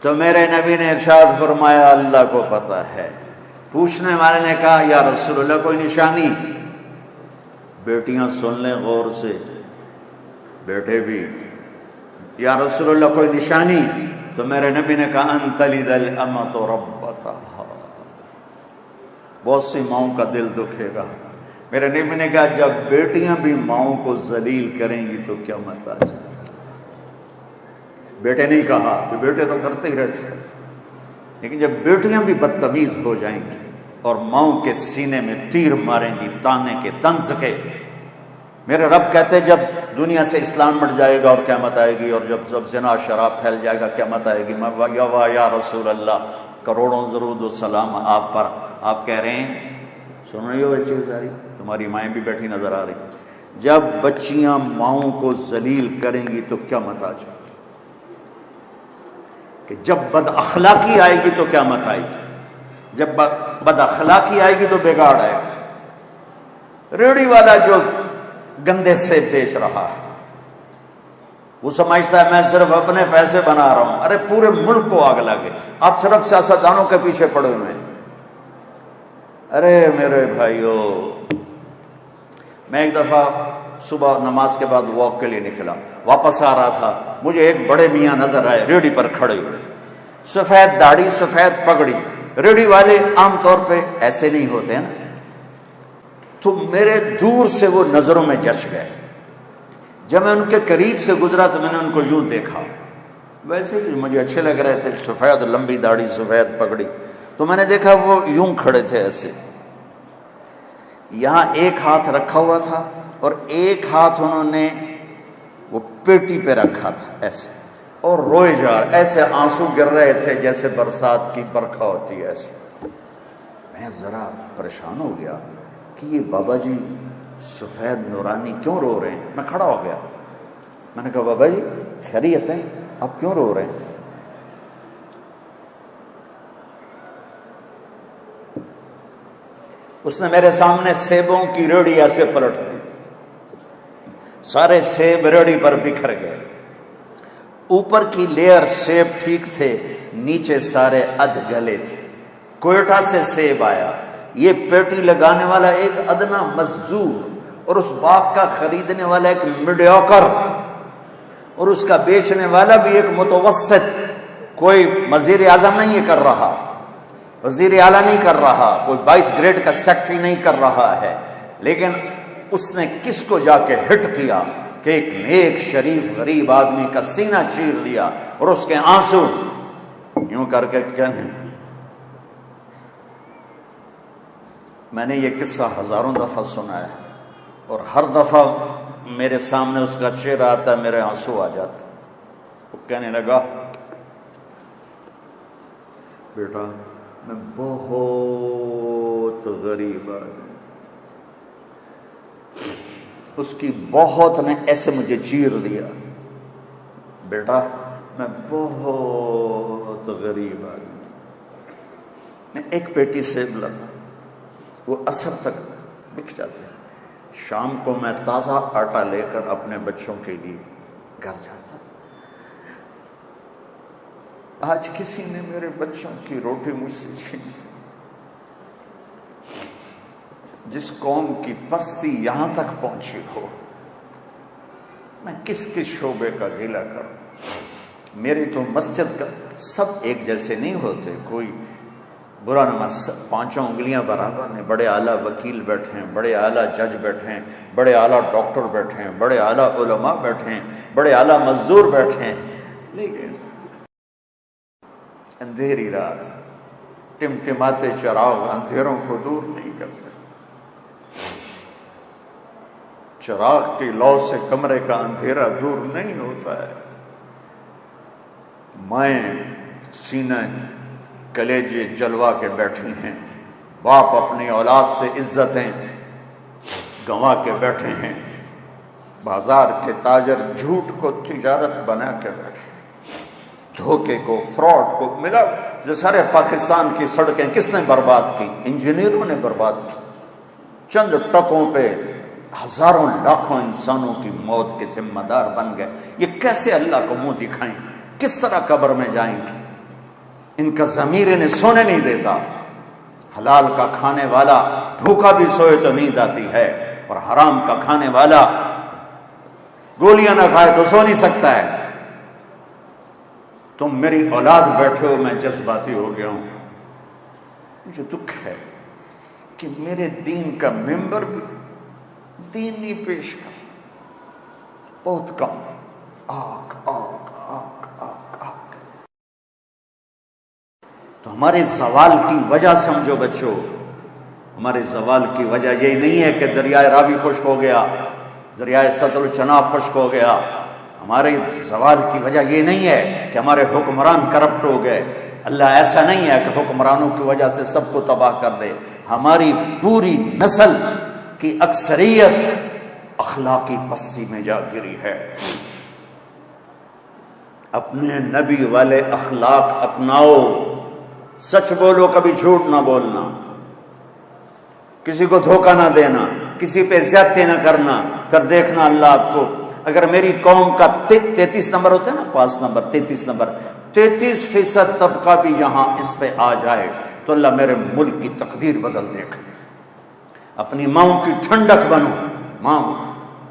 تو میرے نبی نے ارشاد فرمایا اللہ کو پتہ ہے۔ پوچھنے والے نے کہا یا رسول اللہ کوئی نشانی؟ بیٹیاں سن لیں غور سے، بیٹے بھی، یا رسول اللہ کوئی نشانی؟ تو میرے نبی نے کہا ان تلد الامۃ ربتہا، بہت سی ماؤں کا دل دکھے گا۔ میرے نبی نے کہا جب بیٹیاں بھی ماؤں کو ذلیل کریں گی تو قیامت آ جائے گی۔ بیٹے نہیں کہا کہ بیٹے تو کرتے ہی رہتے، لیکن جب بیٹیاں بھی بدتمیز ہو جائیں گی اور ماؤں کے سینے میں تیر ماریں گی تانے کے طنز کے، میرے رب کہتے جب دنیا سے اسلام مٹ جائے گا اور قیامت آئے گی، اور جب سب زنا شراب پھیل جائے گا قیامت آئے گی، میں یا رسول اللہ کروڑوں درود و سلام آپ پر. آپ کہہ رہے ہیں سن رہی ہو بچی ساری، تمہاری مائیں بھی بیٹھی نظر آ رہی، جب بچیاں ماؤں کو ذلیل کریں گی تو قیامت آ جائے گی، کہ جب بد اخلاقی آئے گی تو قیامت آئے گی، جب بد اخلاقی آئے گی تو بگاڑ آئے گا. ریڑھی والا جو گندے سے بیچ رہا ہے وہ سمجھتا ہے میں صرف اپنے پیسے بنا رہا ہوں، ارے پورے ملک کو آگ لگے. آپ صرف سیاستدانوں کے پیچھے پڑے ہوئے ہیں. ارے میرے بھائیو، میں ایک دفعہ صبح نماز کے بعد واک کے لیے نکلا، واپس آ رہا تھا، مجھے ایک بڑے میاں نظر آئے ریڑھی پر کھڑے ہوئے، سفید داڑھی سفید پگڑی. ریڑھی والے عام طور پہ ایسے نہیں ہوتے ہیں نا، تو میرے دور سے وہ نظروں میں جچ گئے. جب میں ان کے قریب سے گزرا تو میں نے ان کو یوں دیکھا، ویسے ہی مجھے اچھے لگ رہے تھے، سفید لمبی داڑھی سفید پگڑی. تو میں نے دیکھا وہ یوں کھڑے تھے ایسے، یہاں ایک ہاتھ رکھا ہوا تھا اور ایک ہاتھ انہوں نے وہ پیٹی پہ رکھا تھا ایسے، اور روئے جا رہے، ایسے آنسو گر رہے تھے جیسے برسات کی برکھا ہوتی ہے ایسے. میں ذرا پریشان ہو گیا کہ یہ بابا جی سفید نورانی کیوں رو رہے ہیں. میں کھڑا ہو گیا، میں نے کہا بابا جی خیریت ہے، آپ کیوں رو رہے ہیں؟ اس نے میرے سامنے سیبوں کی ریڑھی ایسے پلٹ دی، سارے سیب ریڑھی پر بکھر گئے. اوپر کی لیئر سیب ٹھیک تھے، نیچے سارے ادھ گلے تھے. کوئٹہ سے سیب آیا، یہ پیٹی لگانے والا ایک ادنا مزدور اور اس باغ کا خریدنے والا ایک میڈیوکر اور اس کا بیچنے والا بھی ایک متوسط. کوئی وزیر اعظم نہیں یہ کر رہا، وزیر اعلیٰ نہیں کر رہا، کوئی 22 گریڈ کا سیکٹری نہیں کر رہا ہے، لیکن اس نے کس کو جا کے ہٹ کیا کہ ایک نیک شریف غریب آدمی کا سینہ چیر لیا اور اس کے آنسو یوں کر کے کہنے. میں نے یہ قصہ ہزاروں دفعہ سنا ہے اور ہر دفعہ میرے سامنے اس کا چہرہ آتا ہے، میرے آنسو آ جاتے. وہ کہنے لگا بیٹا میں بہت غریب آدمی، اس کی بہت نے ایسے مجھے چیر دیا، بیٹا میں بہت غریب آدمی. میں ایک پیٹی سیب لاتا، وہ عصر تک بک جاتے ہیں. شام کو میں تازہ آٹا لے کر اپنے بچوں کے لیے گھر جاتا. آج کسی نے میرے بچوں کی روٹی مجھ سے چھین. جس قوم کی پستی یہاں تک پہنچی ہو، میں کس کس شعبے کا گلہ کروں. میری تو مسجد کا سب ایک جیسے نہیں ہوتے، کوئی برا نہ پانچوں انگلیاں برابر ہیں. بڑے اعلیٰ وکیل بیٹھے ہیں، بڑے اعلیٰ جج بیٹھے ہیں، بڑے اعلیٰ ڈاکٹر بیٹھے ہیں، بڑے اعلیٰ علماء بیٹھے ہیں، بڑے اعلیٰ مزدور بیٹھے ہیں. لیکن اندھیری رات ٹمٹماتے چراغ اندھیروں کو دور نہیں کر سکتے. چراغ کی لو سے کمرے کا اندھیرا دور نہیں ہوتا ہے. مائیں سینہ کلیجے جلوا کے بیٹھی ہیں، باپ اپنی اولاد سے عزتیں گنوا کے بیٹھے ہیں، بازار کے تاجر جھوٹ کو تجارت بنا کے بیٹھے ہیں، دھوکے کو فراڈ کو ملا. جو سارے پاکستان کی سڑکیں کس نے برباد کی؟ انجینئروں نے برباد کی. چند ٹکوں پہ ہزاروں لاکھوں انسانوں کی موت کے ذمہ دار بن گئے. یہ کیسے اللہ کو منہ دکھائیں؟ کس طرح قبر میں جائیں گے؟ ان کا ضمیر انہیں سونے نہیں دیتا. حلال کا کھانے والا بھوکا بھی سوئے تو نیند آتی ہے، اور حرام کا کھانے والا گولیاں نہ کھائے تو سو نہیں سکتا ہے. تم میری اولاد بیٹھے ہو، میں جذباتی ہو گیا ہوں. مجھے دکھ ہے کہ میرے دین کا ممبر بھی دین نہیں پیش کر، بہت کم. آگ آگ آگ آگ آگ. تو ہمارے زوال کی وجہ سمجھو بچوں، ہمارے زوال کی وجہ یہی نہیں ہے کہ دریائے راوی خشک ہو گیا، دریائے ستلج چناب خشک ہو گیا. ہمارے زوال کی وجہ یہ نہیں ہے کہ ہمارے حکمران کرپٹ ہو گئے. اللہ ایسا نہیں ہے کہ حکمرانوں کی وجہ سے سب کو تباہ کر دے. ہماری پوری نسل کی اکثریت اخلاقی پستی میں جا گری ہے. اپنے نبی والے اخلاق اپناؤ. سچ بولو، کبھی جھوٹ نہ بولنا، کسی کو دھوکہ نہ دینا، کسی پہ زیادتی نہ کرنا. پھر دیکھنا اللہ آپ کو، اگر میری قوم کا 33 نمبر ہوتا ہے نا، 5 نمبر 33 نمبر 33% طبقہ بھی یہاں اس پہ آ جائے تو اللہ میرے ملک کی تقدیر بدل دے گا. اپنی ماؤں کی ٹھنڈک بنو. ماں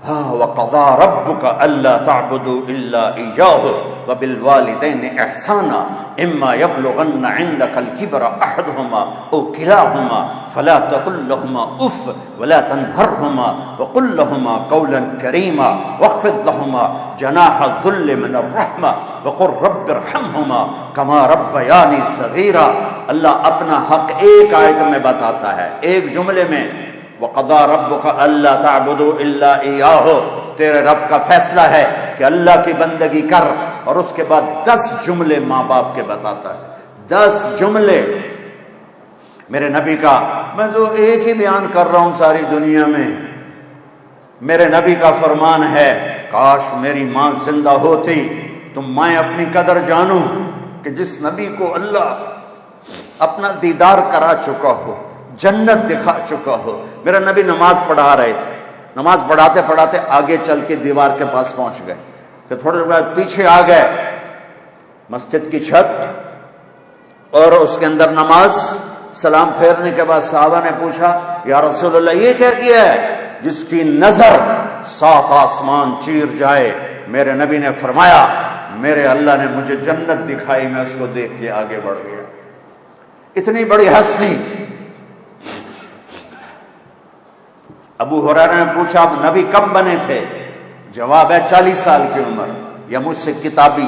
وَقَضَى رَبُّكَ أَلَّا تَعْبُدُوا إِلَّا إِيَّاهُ وَبِالْوَالِدَيْنِ إِحْسَانًا إِمَّا يَبْلُغَنَّ عِندَكَ الْكِبَرَ أَحَدُهُمَا أَوْ كِلَاهُمَا فَلَا تَقُل لَّهُمَا أُفٍّ وَلَا تَنْهَرْهُمَا وَقُل لَّهُمَا قَوْلًا كَرِيمًا وَاخْفِضْ لَهُمَا جَنَاحَ الذُّلِّ مِنَ الرَّحْمَةِ وَقُل رَّبِّ ارْحَمْهُمَا كَمَا رَبَّيَانِي صَغِيرًا. اللہ اپنا حق ایک آیت میں بتاتا ہے، ایک جملے میں. وَقَضَى رَبُّكَ أَلَّا تَعْبُدُوا إِلَّا إِيَّاهُ. تیرے رب کا فیصلہ ہے کہ اللہ کی بندگی کر، اور اس کے بعد 10 جملے ماں باپ کے بتاتا ہے. 10 جملے میرے نبی کا. میں تو ایک ہی بیان کر رہا ہوں ساری دنیا میں. میرے نبی کا فرمان ہے، کاش میری ماں زندہ ہوتی تو میں اپنی قدر جانوں کہ جس نبی کو اللہ اپنا دیدار کرا چکا ہو، جنت دکھا چکا ہو. میرا نبی نماز پڑھا رہے تھے، نماز پڑھاتے پڑھاتے آگے چل کے دیوار کے پاس پہنچ گئے. پھر تھوڑے دیر بعد پیچھے آ گئے مسجد کی چھت، اور اس کے اندر نماز. سلام پھیرنے کے بعد صحابہ نے پوچھا، یا رسول اللہ یہ کیا کیا ہے؟ جس کی نظر 7 آسمان چیر جائے. میرے نبی نے فرمایا، میرے اللہ نے مجھے جنت دکھائی، میں اس کو دیکھ کے آگے بڑھ گیا. اتنی بڑی ہستی. ابو ہریرہ نے پوچھا، اب نبی کب بنے تھے؟ جواب ہے 40 سال کی عمر. یا مجھ سے کتابی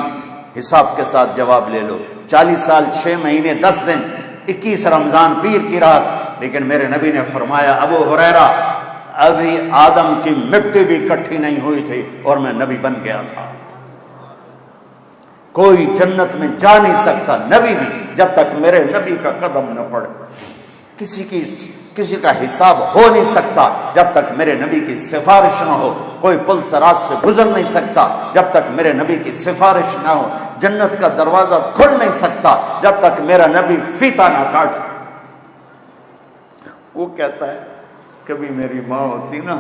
حساب کے ساتھ جواب لے لو. 40 سال 6 مہینے 10 دن 21 رمضان پیر کی رات. لیکن میرے نبی نے فرمایا، ابو ہریرہ ابھی آدم کی مٹی بھی اکٹھی نہیں ہوئی تھی اور میں نبی بن گیا تھا. کوئی جنت میں جا نہیں سکتا، نبی بھی، جب تک میرے نبی کا قدم نہ پڑے. کسی کا حساب ہو نہیں سکتا جب تک میرے نبی کی سفارش نہ ہو. کوئی پل صراط سے گزر نہیں سکتا جب تک میرے نبی کی سفارش نہ ہو. جنت کا دروازہ کھل نہیں سکتا جب تک میرا نبی فیتا نہ کاٹے. وہ کہتا ہے، کبھی میری ماں ہوتی نا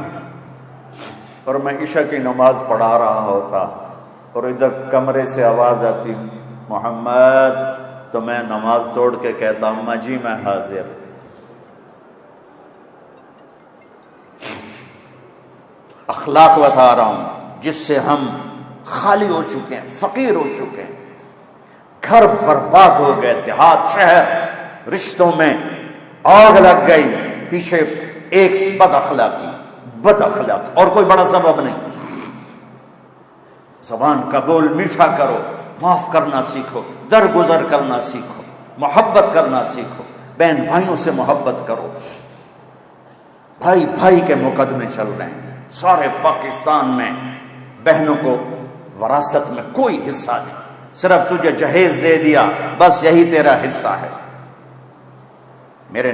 اور میں عشاء کی نماز پڑھا رہا ہوتا اور ادھر کمرے سے آواز آتی محمد، تو میں نماز توڑ کے کہتا اماں جی میں حاضر. اخلاق بتا رہا ہوں جس سے ہم خالی ہو چکے ہیں، فقیر ہو چکے ہیں. گھر برباد ہو گئے، دیہات شہر رشتوں میں آگ لگ گئی، پیچھے ایک بد اخلاقی اور کوئی بڑا سبب نہیں. زبان کا بول میٹھا کرو، معاف کرنا سیکھو، درگزر کرنا سیکھو، محبت کرنا سیکھو، بہن بھائیوں سے محبت کرو. بھائی بھائی کے مقدمے چل رہے ہیں سارے پاکستان میں. بہنوں کو وراثت میں کوئی حصہ نہیں، صرف تجھے جہیز دے دیا، بس یہی تیرا حصہ ہے. میرے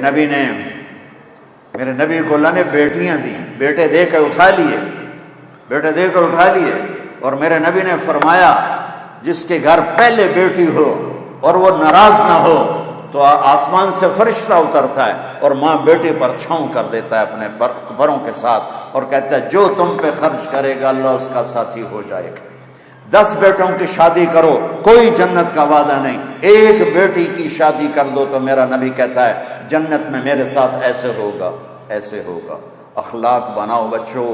نبی کو اللہ نے بیٹیاں دی، بیٹے دے کر اٹھا لیے. اور میرے نبی نے فرمایا، جس کے گھر پہلے بیٹی ہو اور وہ ناراض نہ ہو تو آسمان سے فرشتہ اترتا ہے اور ماں بیٹے پر چھاؤں کر دیتا ہے اپنے پروں کے ساتھ اور کہتا ہے جو تم پہ خرچ کرے گا اللہ اس کا ساتھی ہو جائے گا. 10 بیٹوں کی شادی کرو، کوئی جنت کا وعدہ نہیں. ایک بیٹی کی شادی کر دو تو میرا نبی کہتا ہے جنت میں میرے ساتھ ایسے ہوگا. اخلاق بناؤ بچوں،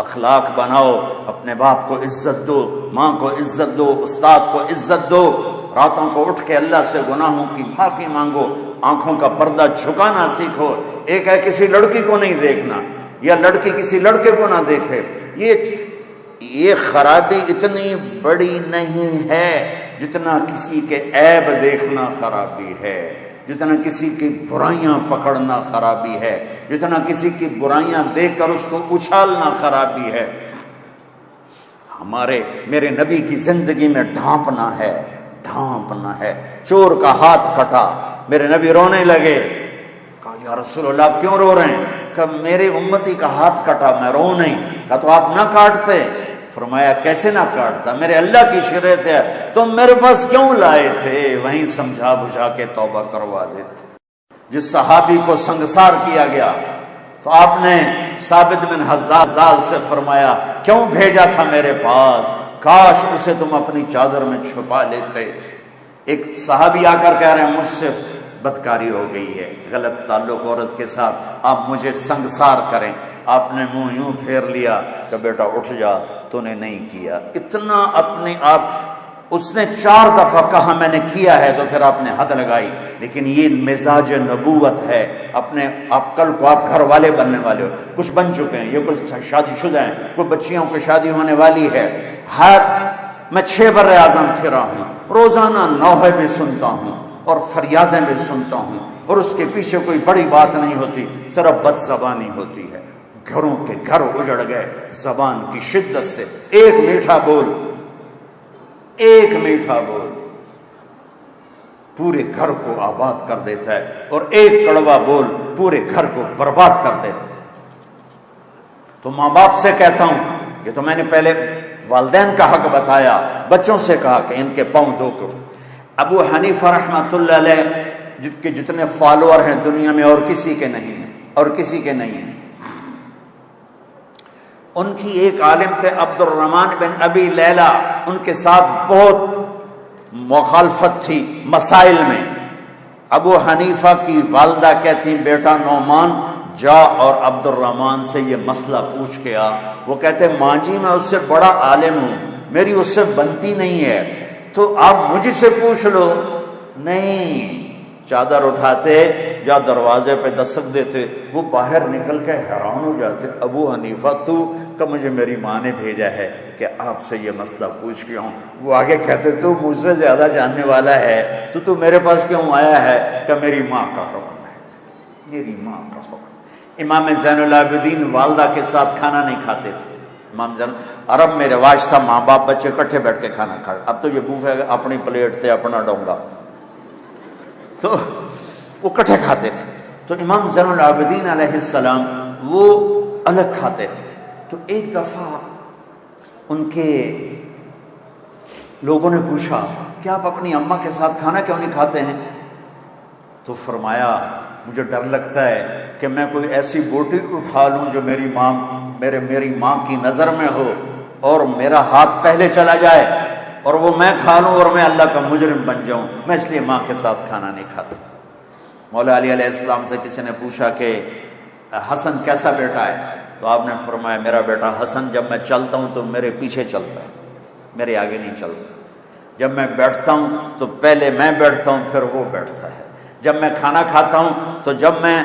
اخلاق بناؤ. اپنے باپ کو عزت دو، ماں کو عزت دو، استاد کو عزت دو. راتوں کو اٹھ کے اللہ سے گناہوں کی معافی مانگو. آنکھوں کا پردہ جھکانا سیکھو. ایک ہے کسی لڑکی کو نہیں دیکھنا یا لڑکی کسی لڑکے کو نہ دیکھے. یہ خرابی اتنی بڑی نہیں ہے جتنا کسی کے عیب دیکھنا خرابی ہے. جتنا کسی کی برائیاں پکڑنا خرابی ہے، جتنا کسی کی برائیاں دیکھ کر اس کو اچھالنا خرابی ہے، میرے نبی کی زندگی میں ڈھانپنا ہے۔ چور کا ہاتھ کٹا، میرے نبی رونے لگے، کہا یا رسول اللہ آپ کیوں رو رہے ہیں؟ کہ میرے امتی کا ہاتھ کٹا، میں رو نہیں۔ کہا تو آپ نہ کاٹتے؟ فرمایا کیسے نہ کاٹتا، میرے اللہ کی شریعت ہے، تم میرے پاس کیوں لائے تھے؟ وہیں سمجھا بجھا کے توبہ کروا دیتے۔ جس صحابی کو سنگسار کیا گیا تو آپ نے ثابت بن حزال سے فرمایا کیوں بھیجا تھا میرے پاس، کاش اسے تم اپنی چادر میں چھپا لیتے۔ ایک صحابی آ کر کہہ رہے ہیں مجھ سے بدکاری ہو گئی ہے، غلط تعلق عورت کے ساتھ، آپ مجھے سنگسار کریں۔ آپ نے منہ یوں پھیر لیا کہ بیٹا اٹھ جا، تو نے نہیں کیا۔ اتنا اپنے آپ، اس نے 4 دفعہ کہا میں نے کیا ہے، تو پھر آپ نے حد لگائی۔ لیکن یہ مزاج نبوت ہے، آپ کل کو آپ گھر والے بننے والے ہو، کچھ بن چکے ہیں، یہ کچھ شادی شدہ ہیں، کوئی بچیوں کی شادی ہونے والی ہے۔ میں 6 بر اعظم پھرا ہوں، روزانہ نوحے بھی سنتا ہوں اور فریادیں بھی سنتا ہوں، اور اس کے پیچھے کوئی بڑی بات نہیں ہوتی، صرف بد زبانی ہوتی ہے۔ گھروں کے گھر اجڑ گئے زبان کی شدت سے۔ ایک میٹھا بول پورے گھر کو آباد کر دیتا ہے، اور ایک کڑوا بول پورے گھر کو برباد کر دیتا ہے۔ تو ماں باپ سے کہتا ہوں، یہ تو میں نے پہلے والدین کا حق بتایا، بچوں سے کہا کہ ان کے پاؤں دھو کرو۔ ابو حنیفہ رحمۃ اللہ علیہ کے جتنے فالوور ہیں دنیا میں اور کسی کے نہیں ہیں، ان کی ایک عالم تھے عبد الرحمن بن ابی لیلہ، ان کے ساتھ بہت مخالفت تھی مسائل میں۔ ابو حنیفہ کی والدہ کہتی بیٹا نعمان جا اور عبد الرحمن سے یہ مسئلہ پوچھ کے آ۔ وہ کہتے ماں جی میں اس سے بڑا عالم ہوں، میری اس سے بنتی نہیں ہے، تو آپ مجھ سے پوچھ لو۔ نہیں، چادر اٹھاتے یا دروازے پہ دستک دیتے، وہ باہر نکل کے حیران ہو جاتے، ابو حنیفہ تو کہ مجھے میری ماں نے بھیجا ہے کہ آپ سے یہ مسئلہ پوچھ کے ہوں۔ وہ آگے کہتے تو مجھ سے زیادہ جاننے والا ہے، تو میرے پاس کیوں آیا ہے؟ کہ میری ماں کا حکم ہے، میری ماں کا حکم۔ امام زین العابدین والدہ کے ساتھ کھانا نہیں کھاتے تھے۔ عرب میں رواج تھا ماں باپ بچے اکٹھے بیٹھ کے کھانا کھائے، اب تو یہ بوفے اپنی پلیٹ سے اپنا ڈونگا، تو وہ اکٹھے کھاتے تھے۔ تو امام زین العابدین علیہ السلام وہ الگ کھاتے تھے۔ تو ایک دفعہ ان کے لوگوں نے پوچھا کہ آپ اپنی اماں کے ساتھ کھانا کیوں نہیں کھاتے ہیں؟ تو فرمایا مجھے ڈر لگتا ہے کہ میں کوئی ایسی بوٹی اٹھا لوں جو میری ماں کی نظر میں ہو اور میرا ہاتھ پہلے چلا جائے اور وہ میں کھا لوں اور میں اللہ کا مجرم بن جاؤں، میں اس لیے ماں کے ساتھ کھانا نہیں کھاتا۔ مولا علی علیہ السلام سے کسی نے پوچھا کہ حسن کیسا بیٹا ہے؟ تو آپ نے فرمایا میرا بیٹا حسن جب میں چلتا ہوں تو میرے پیچھے چلتا ہے، میرے آگے نہیں چلتا۔ جب میں بیٹھتا ہوں تو پہلے میں بیٹھتا ہوں پھر وہ بیٹھتا ہے۔ جب میں کھانا کھاتا ہوں تو جب میں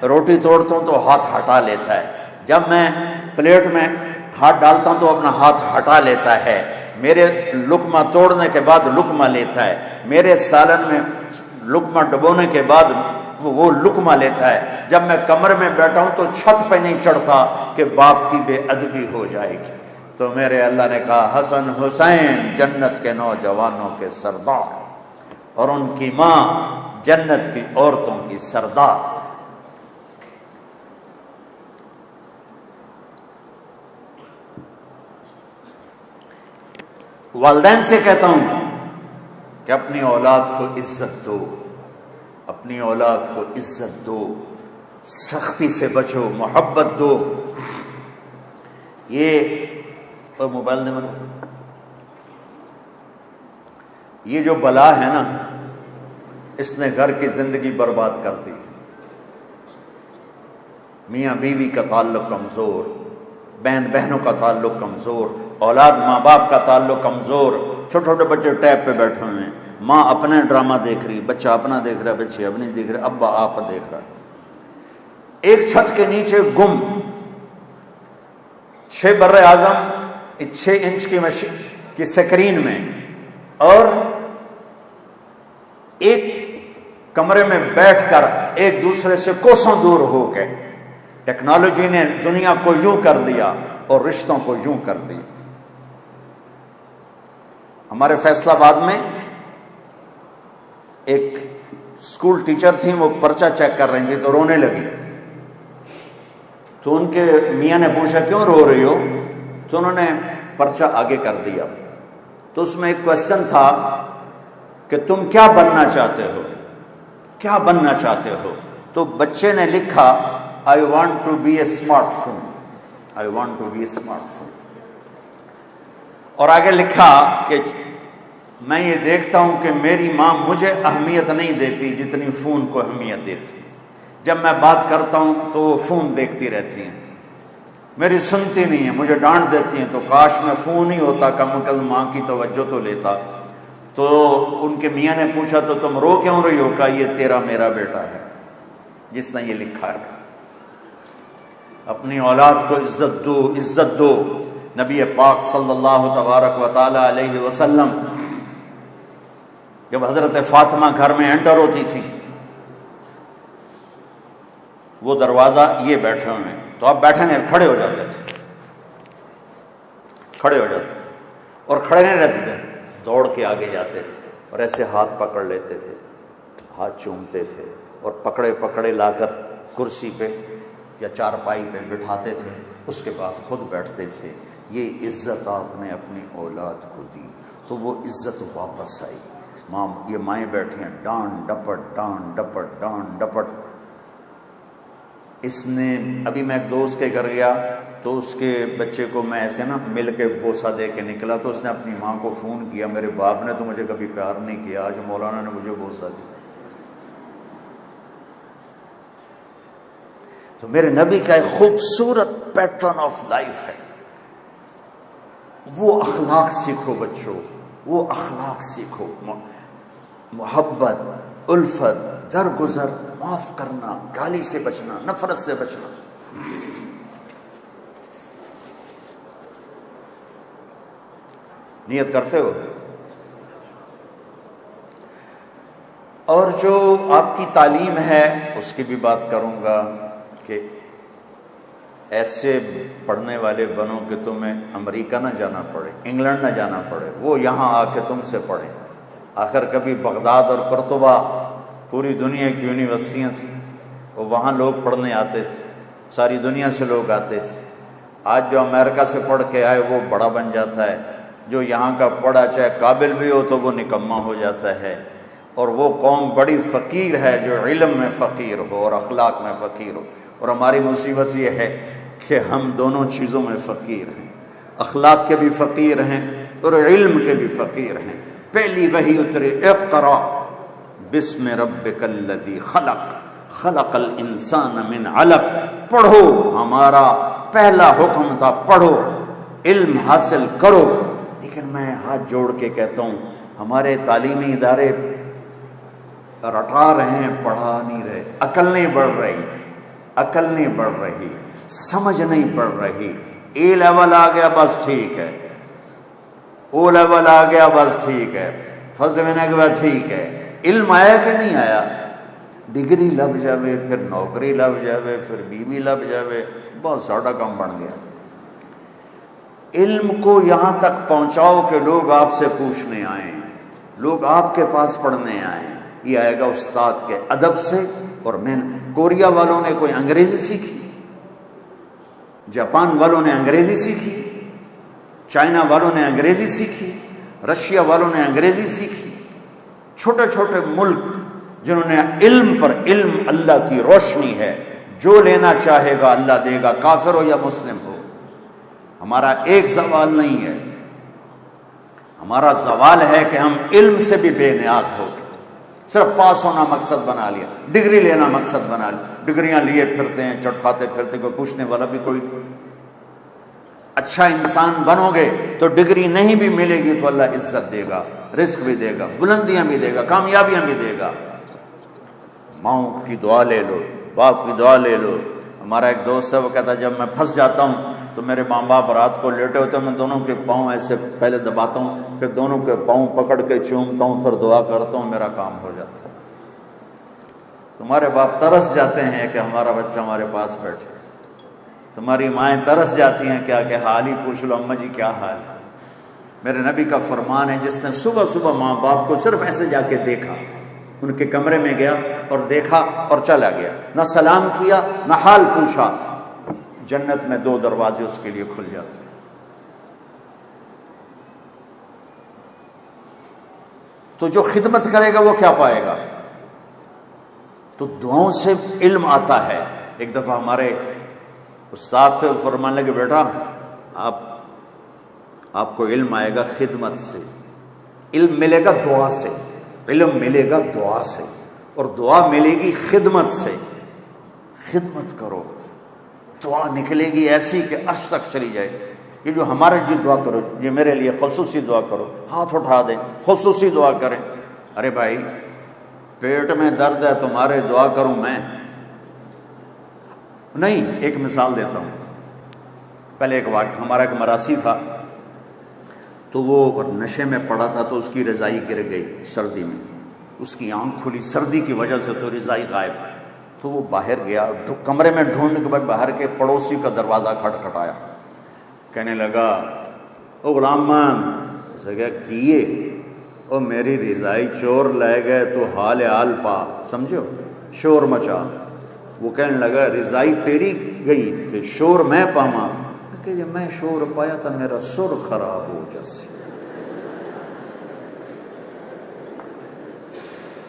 روٹی توڑتا ہوں تو ہاتھ ہٹا لیتا ہے، جب میں پلیٹ میں ہاتھ ڈالتا ہوں تو اپنا ہاتھ ہٹا لیتا ہے، میرے لقمہ توڑنے کے بعد لقمہ لیتا ہے، میرے سالن میں لقمہ ڈبونے کے بعد وہ لقمہ لیتا ہے۔ جب میں کمرے میں بیٹھا ہوں تو چھت پہ نہیں چڑھتا کہ باپ کی بے ادبی ہو جائے گی۔ تو میرے اللہ نے کہا حسن حسین جنت کے نوجوانوں کے سردار اور ان کی ماں جنت کی عورتوں کی سردار۔ والدین سے کہتا ہوں کہ اپنی اولاد کو عزت دو، اپنی اولاد کو عزت دو، سختی سے بچو، محبت دو۔ یہ موبائل دے مجھے، یہ جو بلا ہے نا اس نے گھر کی زندگی برباد کر دی۔ میاں بیوی کا تعلق کمزور، بہن بہنوں کا تعلق کمزور، اولاد ماں باپ کا تعلق کمزور، چھوٹے چھوٹے بچے ٹیب پہ بیٹھے ہوئے ہیں، ماں اپنے ڈرامہ دیکھ رہی، بچہ اپنا دیکھ رہا، بچے اپنی دیکھ رہے، ابا آپ دیکھ رہا، ایک چھت کے نیچے گم، 6 بر اعظم 6 انچ کی سکرین میں، اور ایک کمرے میں بیٹھ کر ایک دوسرے سے کوسوں دور ہو گئے. ٹیکنالوجی نے دنیا کو یوں کر دیا اور رشتوں کو یوں کر دیا. ہمارے فیصل آباد میں ایک اسکول ٹیچر تھیں، وہ پرچہ چیک کر رہی تھیں تو رونے لگی. تو ان کے میاں نے پوچھا کیوں رو رہی ہو؟ تو انہوں نے پرچہ آگے کر دیا. تو اس میں ایک کوشچن تھا کہ تم کیا بننا چاہتے ہو، کیا بننا چاہتے ہو؟ تو بچے نے لکھا I want to be a smartphone. I want to be a smartphone. اور آگے لکھا کہ میں یہ دیکھتا ہوں کہ میری ماں مجھے اہمیت نہیں دیتی جتنی فون کو اہمیت دیتی. جب میں بات کرتا ہوں تو وہ فون دیکھتی رہتی ہیں، میری سنتی نہیں ہے، مجھے ڈانٹ دیتی ہیں. تو کاش میں فون ہی ہوتا، کم از کم ماں کی توجہ تو لیتا. تو ان کے میاں نے پوچھا تو تم رو کیوں رہی ہو؟ کہا یہ تیرا میرا بیٹا ہے جس نے یہ لکھا ہے. اپنی اولاد کو عزت دو، عزت دو. نبی پاک صلی اللہ تبارک و تعالی علیہ وسلم جب حضرت فاطمہ گھر میں انٹر ہوتی تھی، وہ دروازہ یہ بیٹھے ہوئے ہیں تو آپ بیٹھے نہیں، کھڑے ہو جاتے تھے، کھڑے ہو جاتے اور کھڑے نہیں رہتے تھے، دوڑ کے آگے جاتے تھے اور ایسے ہاتھ پکڑ لیتے تھے، ہاتھ چومتے تھے اور پکڑے پکڑے لا کر کرسی پہ یا چارپائی پہ بٹھاتے تھے. اس کے بعد خود بیٹھتے تھے. یہ عزت آپ نے اپنی اولاد کو دی تو وہ عزت واپس آئی. ماں، یہ مائیں بیٹھی ہیں، ڈانٹ ڈپٹ ڈانٹ ڈپٹ ڈانٹ ڈپٹ. اس نے ابھی میں ایک دوست کے گھر گیا تو اس کے بچے کو میں ایسے نا مل کے بوسہ دے کے نکلا تو اس نے اپنی ماں کو فون کیا، میرے باپ نے تو مجھے کبھی پیار نہیں کیا، آج مولانا نے مجھے بوسہ دیا. تو میرے نبی کا ایک خوبصورت پیٹرن آف لائف ہے. وہ اخلاق سیکھو بچوں، وہ اخلاق سیکھو. محبت، الفت، درگزر، معاف کرنا، گالی سے بچنا، نفرت سے بچنا. نیت کرتے ہو؟ اور جو آپ کی تعلیم ہے اس کی بھی بات کروں گا کہ ایسے پڑھنے والے بنو کہ تمہیں امریکہ نہ جانا پڑے، انگلینڈ نہ جانا پڑے، وہ یہاں آ کے تم سے پڑھیں. آخر کبھی بغداد اور قرطبہ پوری دنیا کی یونیورسٹیاں تھیں، وہاں لوگ پڑھنے آتے تھے، ساری دنیا سے لوگ آتے تھے. آج جو امریکہ سے پڑھ کے آئے وہ بڑا بن جاتا ہے، جو یہاں کا پڑھا چاہے قابل بھی ہو تو وہ نکما ہو جاتا ہے. اور وہ قوم بڑی فقیر ہے جو علم میں فقیر ہو اور اخلاق میں فقیر ہو. اور ہماری مصیبت یہ ہے کہ ہم دونوں چیزوں میں فقیر ہیں، اخلاق کے بھی فقیر ہیں اور علم کے بھی فقیر ہیں. پہلی وحی اتری اقرا بسم ربک الذی خلق خلق الانسان من علق. پڑھو، ہمارا پہلا حکم تھا پڑھو، علم حاصل کرو. لیکن میں ہاتھ جوڑ کے کہتا ہوں ہمارے تعلیمی ادارے رٹا رہے ہیں، پڑھا نہیں رہے. عقل نہیں بڑھ رہی، عقل نہیں بڑھ رہی، سمجھ نہیں بڑھ رہی. اے لیول آ گیا بس ٹھیک ہے، او لیول آ گیا بس ٹھیک ہے، فرسٹ مہینے کے بعد ٹھیک ہے. علم آیا کہ نہیں آیا؟ ڈگری لب جاوے، پھر نوکری لب جاوے، پھر بیوی لب جاوے، بہت ساڑا کام بن گیا. علم کو یہاں تک پہنچاؤ کہ لوگ آپ سے پوچھنے آئیں، لوگ آپ کے پاس پڑھنے آئیں. یہ آئے گا استاد کے ادب سے. اور میں کوریا والوں نے کوئی انگریزی سیکھی، جاپان والوں نے انگریزی سیکھی، چائنا والوں نے انگریزی سیکھی، رشیا والوں نے انگریزی سیکھی. چھوٹے چھوٹے ملک جنہوں نے علم پر علم اللہ کی روشنی ہے، جو لینا چاہے گا اللہ دے گا، کافر ہو یا مسلم ہو. ہمارا ایک زوال نہیں ہے، ہمارا زوال ہے کہ ہم علم سے بھی بے نیاز ہو گئے. صرف پاس ہونا مقصد بنا لیا، ڈگری لینا مقصد بنا لیا. ڈگریاں لیے پھرتے ہیں، چٹکھاتے پھرتے، کوئی پوچھنے والا بھی کوئی. اچھا انسان بنو گے تو ڈگری نہیں بھی ملے گی تو اللہ عزت دے گا، رزق بھی دے گا، بلندیاں بھی دے گا، کامیابیاں بھی دے گا. ماؤں کی دعا لے لو، باپ کی دعا لے لو. ہمارا ایک دوست ہے، وہ کہتا ہے جب میں پھنس جاتا ہوں تو میرے ماں باپ رات کو لیٹے ہوتے ہیں، میں دونوں کے پاؤں ایسے پہلے دباتا ہوں، پھر دونوں کے پاؤں پکڑ کے چومتا ہوں، پھر دعا کرتا ہوں، میرا کام ہو جاتا ہے. تمہارے باپ ترس جاتے ہیں کہ ہمارا بچہ ہمارے پاس بیٹھے، تمہاری مائیں ترس جاتی ہیں کیا کہ حال ہی پوچھ لو اماں جی کیا حال ہے۔ میرے نبی کا فرمان ہے جس نے صبح صبح ماں باپ کو صرف ایسے جا کے دیکھا، ان کے کمرے میں گیا اور دیکھا اور چلا گیا، نہ سلام کیا نہ حال پوچھا، جنت میں 2 دروازے اس کے لیے کھل جاتے ہیں۔ تو جو خدمت کرے گا وہ کیا پائے گا؟ تو دعاؤں سے علم آتا ہے۔ ایک دفعہ ہمارے استاد سے فرمانے لگے بیٹا آپ کو علم آئے گا خدمت سے، علم ملے گا دعا سے، علم ملے گا دعا سے، اور دعا ملے گی خدمت سے۔ خدمت کرو، دعا نکلے گی ایسی کہ عرش تک چلی جائے گی۔ یہ جو ہمارے لیے دعا کرو، یہ میرے لیے خصوصی دعا کرو، ہاتھ اٹھا دیں خصوصی دعا کریں۔ ارے بھائی پیٹ میں درد ہے تمہارے دعا کروں میں؟ نہیں۔ ایک مثال دیتا ہوں۔ پہلے ایک واقعہ، ہمارا ایک مراسی تھا، تو وہ نشے میں پڑا تھا، تو اس کی رضائی گر گئی سردی میں، اس کی آنکھ کھلی سردی کی وجہ سے، تو رضائی غائب۔ تو وہ باہر گیا، کمرے میں ڈھونڈنے کے بعد باہر کے پڑوسی کا دروازہ کھٹکھٹایا، کہنے لگا او غلام مان، اسے کہا کیے؟ او میری رضائی چور لے گئے تو حال پا، سمجھو شور مچا۔ وہ کہنے لگا رضائی تیری گئی تھی، شور میں پاما، کہ یہ میں شور پایا تھا میرا سر خراب ہو جیسے۔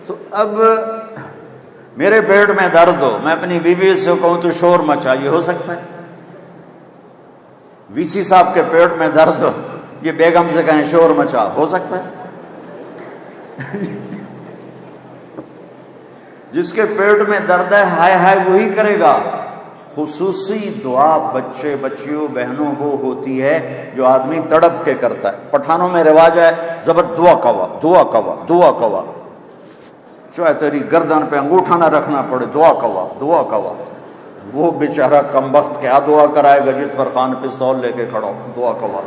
تو اب میرے پیٹ میں درد ہو، میں اپنی بیوی سے کہوں تو شور مچا، یہ ہو سکتا ہے؟ وی سی صاحب کے پیٹ میں درد ہو، یہ بیگم سے کہیں شور مچا، ہو سکتا ہے؟ جس کے پیٹ میں درد ہے ہائے ہائے وہی کرے گا۔ خصوصی دعا بچے بچیوں بہنوں وہ ہوتی ہے جو آدمی تڑپ کے کرتا ہے۔ پٹھانوں میں رواج ہے زبر دعا کوا دعا کوا دعا کوا، چاہے تیری گردن پہ انگوٹھا نہ رکھنا پڑے، دعا کوا دعا کوا۔ وہ بیچارہ کم بخت کیا دعا کرائے گا جس پر خان پستول لے کے کھڑا ہو، دعا کوا۔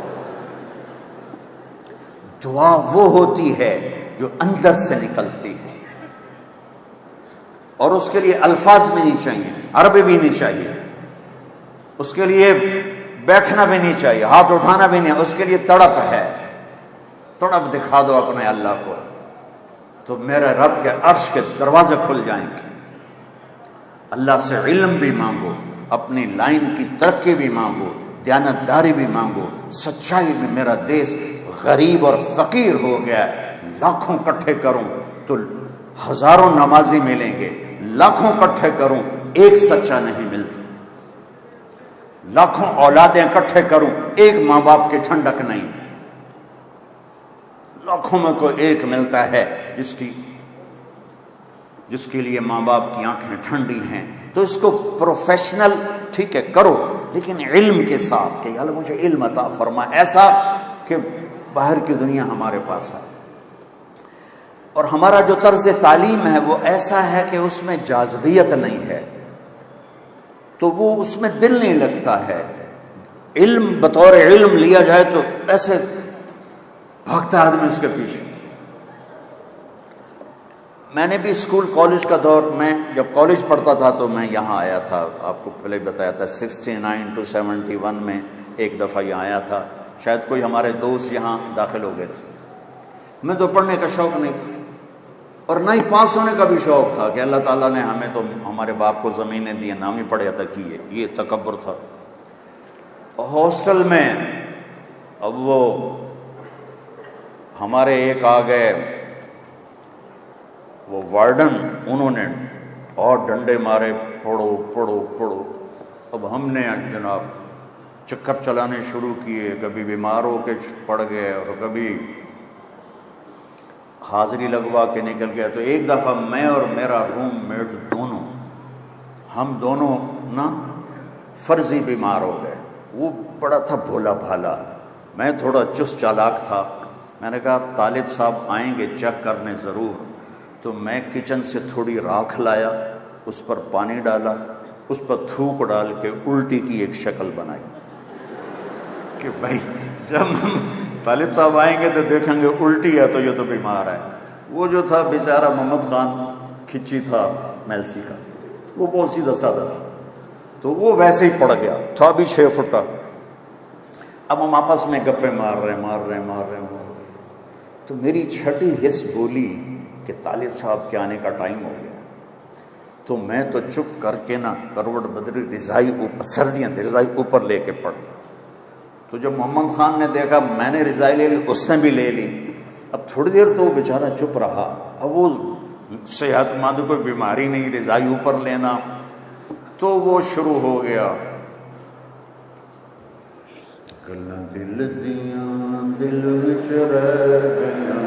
دعا وہ ہوتی ہے جو اندر سے نکلتی ہے، اور اس کے لیے الفاظ بھی نہیں چاہیے، عربی بھی نہیں چاہیے، اس کے لیے بیٹھنا بھی نہیں چاہیے، ہاتھ اٹھانا بھی نہیں، اس کے لیے تڑپ ہے۔ تڑپ دکھا دو اپنے اللہ کو، تو میرے رب کے عرش کے دروازے کھل جائیں گے۔ اللہ سے علم بھی مانگو، اپنی لائن کی ترقی بھی مانگو، دیانتداری بھی مانگو، سچائی بھی۔ میرا دیس غریب اور فقیر ہو گیا ہے، لاکھوں کٹھے کروں تو ہزاروں نمازی ملیں گے، لاکھوں کٹھے کروں ایک سچا نہیں ملتا، لاکھوں اولادیں کٹھے کروں ایک ماں باپ کی ٹھنڈک نہیں، لاکھوں میں کوئی ایک ملتا ہے جس کے لیے ماں باپ کی آنکھیں ٹھنڈی ہیں۔ تو اس کو پروفیشنل ٹھیک ہے کرو، لیکن علم کے ساتھ کہ اللہ مجھے علم عطا فرما، ایسا کہ باہر کی دنیا ہمارے پاس ہے۔ اور ہمارا جو طرز تعلیم ہے وہ ایسا ہے کہ اس میں جاذبیت نہیں ہے، تو وہ اس میں دل نہیں لگتا ہے۔ علم بطور علم لیا جائے تو ایسے بھاگتا آدمی اس کے پیچھے۔ میں نے بھی اسکول کالج کا دور، میں جب کالج پڑھتا تھا تو میں یہاں آیا تھا، آپ کو پہلے بتایا تھا 69 to 71 میں ایک دفعہ یہاں آیا تھا، شاید کوئی ہمارے دوست یہاں داخل ہو گئے تھے۔ میں تو پڑھنے کا شوق نہیں تھا اور نہ ہی پاس ہونے کا بھی شوق تھا کہ اللہ تعالیٰ نے ہمیں تو ہمارے باپ کو زمینیں دی، نام ہی پڑھیا تھا کیے، یہ تکبر تھا۔ ہاسٹل میں اب وہ ہمارے ایک آ گئے وہ وارڈن، انہوں نے اور ڈنڈے مارے، پڑھو پڑھو پڑھو۔ اب ہم نے جناب چکر چلانے شروع کیے، کبھی بیمار ہو کے پڑ گئے اور کبھی حاضری لگوا کے نکل گیا۔ تو ایک دفعہ میں اور میرا روم میٹ دونوں، ہم دونوں نا فرضی بیمار ہو گئے۔ وہ بڑا تھا بھولا بھالا، میں تھوڑا چست چالاک تھا۔ میں نے کہا طالب صاحب آئیں گے چیک کرنے ضرور، تو میں کچن سے تھوڑی راکھ لایا، اس پر پانی ڈالا، اس پر تھوک ڈال کے الٹی کی ایک شکل بنائی کہ بھائی جب طالب صاحب آئیں گے تو دیکھیں گے الٹی ہے تو یہ تو بیمار ہے۔ وہ جو تھا بیچارہ محمد خان کھچی تھا، میلسی کا، وہ بہت سیدھا سادہ تھا، تو وہ ویسے ہی پڑ گیا تھا بھی 6 فٹا۔ اب ہم آپس میں گپے مار رہے تو میری چھٹی حص بولی کہ طالب صاحب کے آنے کا ٹائم ہو گیا، تو میں تو چپ کر کے نا کروٹ بدری، رضائی اوپر، سردیاں تھیں، رضائی اوپر لے کے پڑ۔ تو جب محمد خان نے دیکھا میں نے رضائی لے لی، اس نے بھی لے لی۔ اب تھوڑی دیر تو وہ بیچارہ چپ رہا، اب وہ صحت مند، کوئی بیماری نہیں، رضائی اوپر لینا، تو وہ شروع ہو گیا، گلاں دل دیاں دل وچ رہ گئیاں،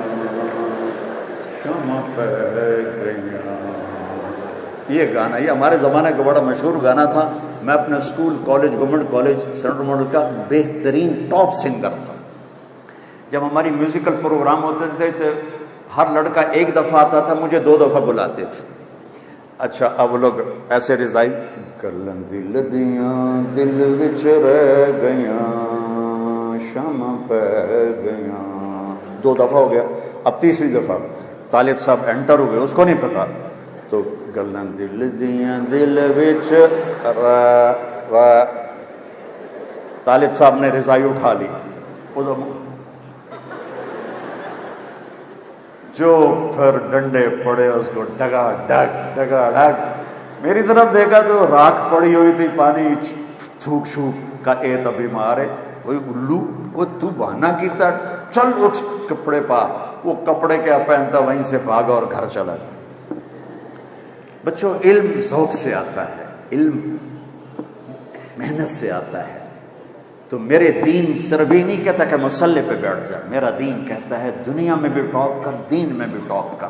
شمع پہ گئیاں۔ یہ گانا، یہ ہمارے زمانے کا بڑا مشہور گانا تھا۔ میں اپنے school, college, government college central model کا بہترین ٹاپ سنگر تھا۔ جب ہماری میوزیکل پروگرام ہوتے تھے تو ہر لڑکا ایک دفعہ آتا تھا، مجھے 2 دفعہ بلاتے تھے۔ اچھا، اب وہ لوگ ایسے رضائی، گلاں دل دیاں دل وچ رہ گئیاں، شمع پہ گئیاں، 2 دفعہ ہو گیا۔ اب تیسری دفعہ طالب صاحب انٹر ہوئے، اس کو نہیں پتا، تو گلاں دل دیاں دل وچ طالب صاحب نے رضائی اٹھا لی، جو پھر ڈنڈے پڑے اس کو، ڈگا ڈگ۔ میری طرف دیکھا تو راکھ پڑی ہوئی تھی، پانی تھوک چھوک کا، اے تو بیمار ہے، وہی الو، وہ تو بہانا کیتا، چل اٹھ کپڑے پا، وہ کپڑے کیا پہنتا، وہیں سے بھاگا اور گھر چلا گیا۔ بچوں، علم ذوق سے آتا ہے، علم محنت سے آتا ہے۔ تو میرے دین صرف یہ نہیں کہتا کہ مصلی پہ بیٹھ جائے، میرا دین کہتا ہے دنیا میں بھی ٹاپ کر، دین میں بھی ٹاپ کر۔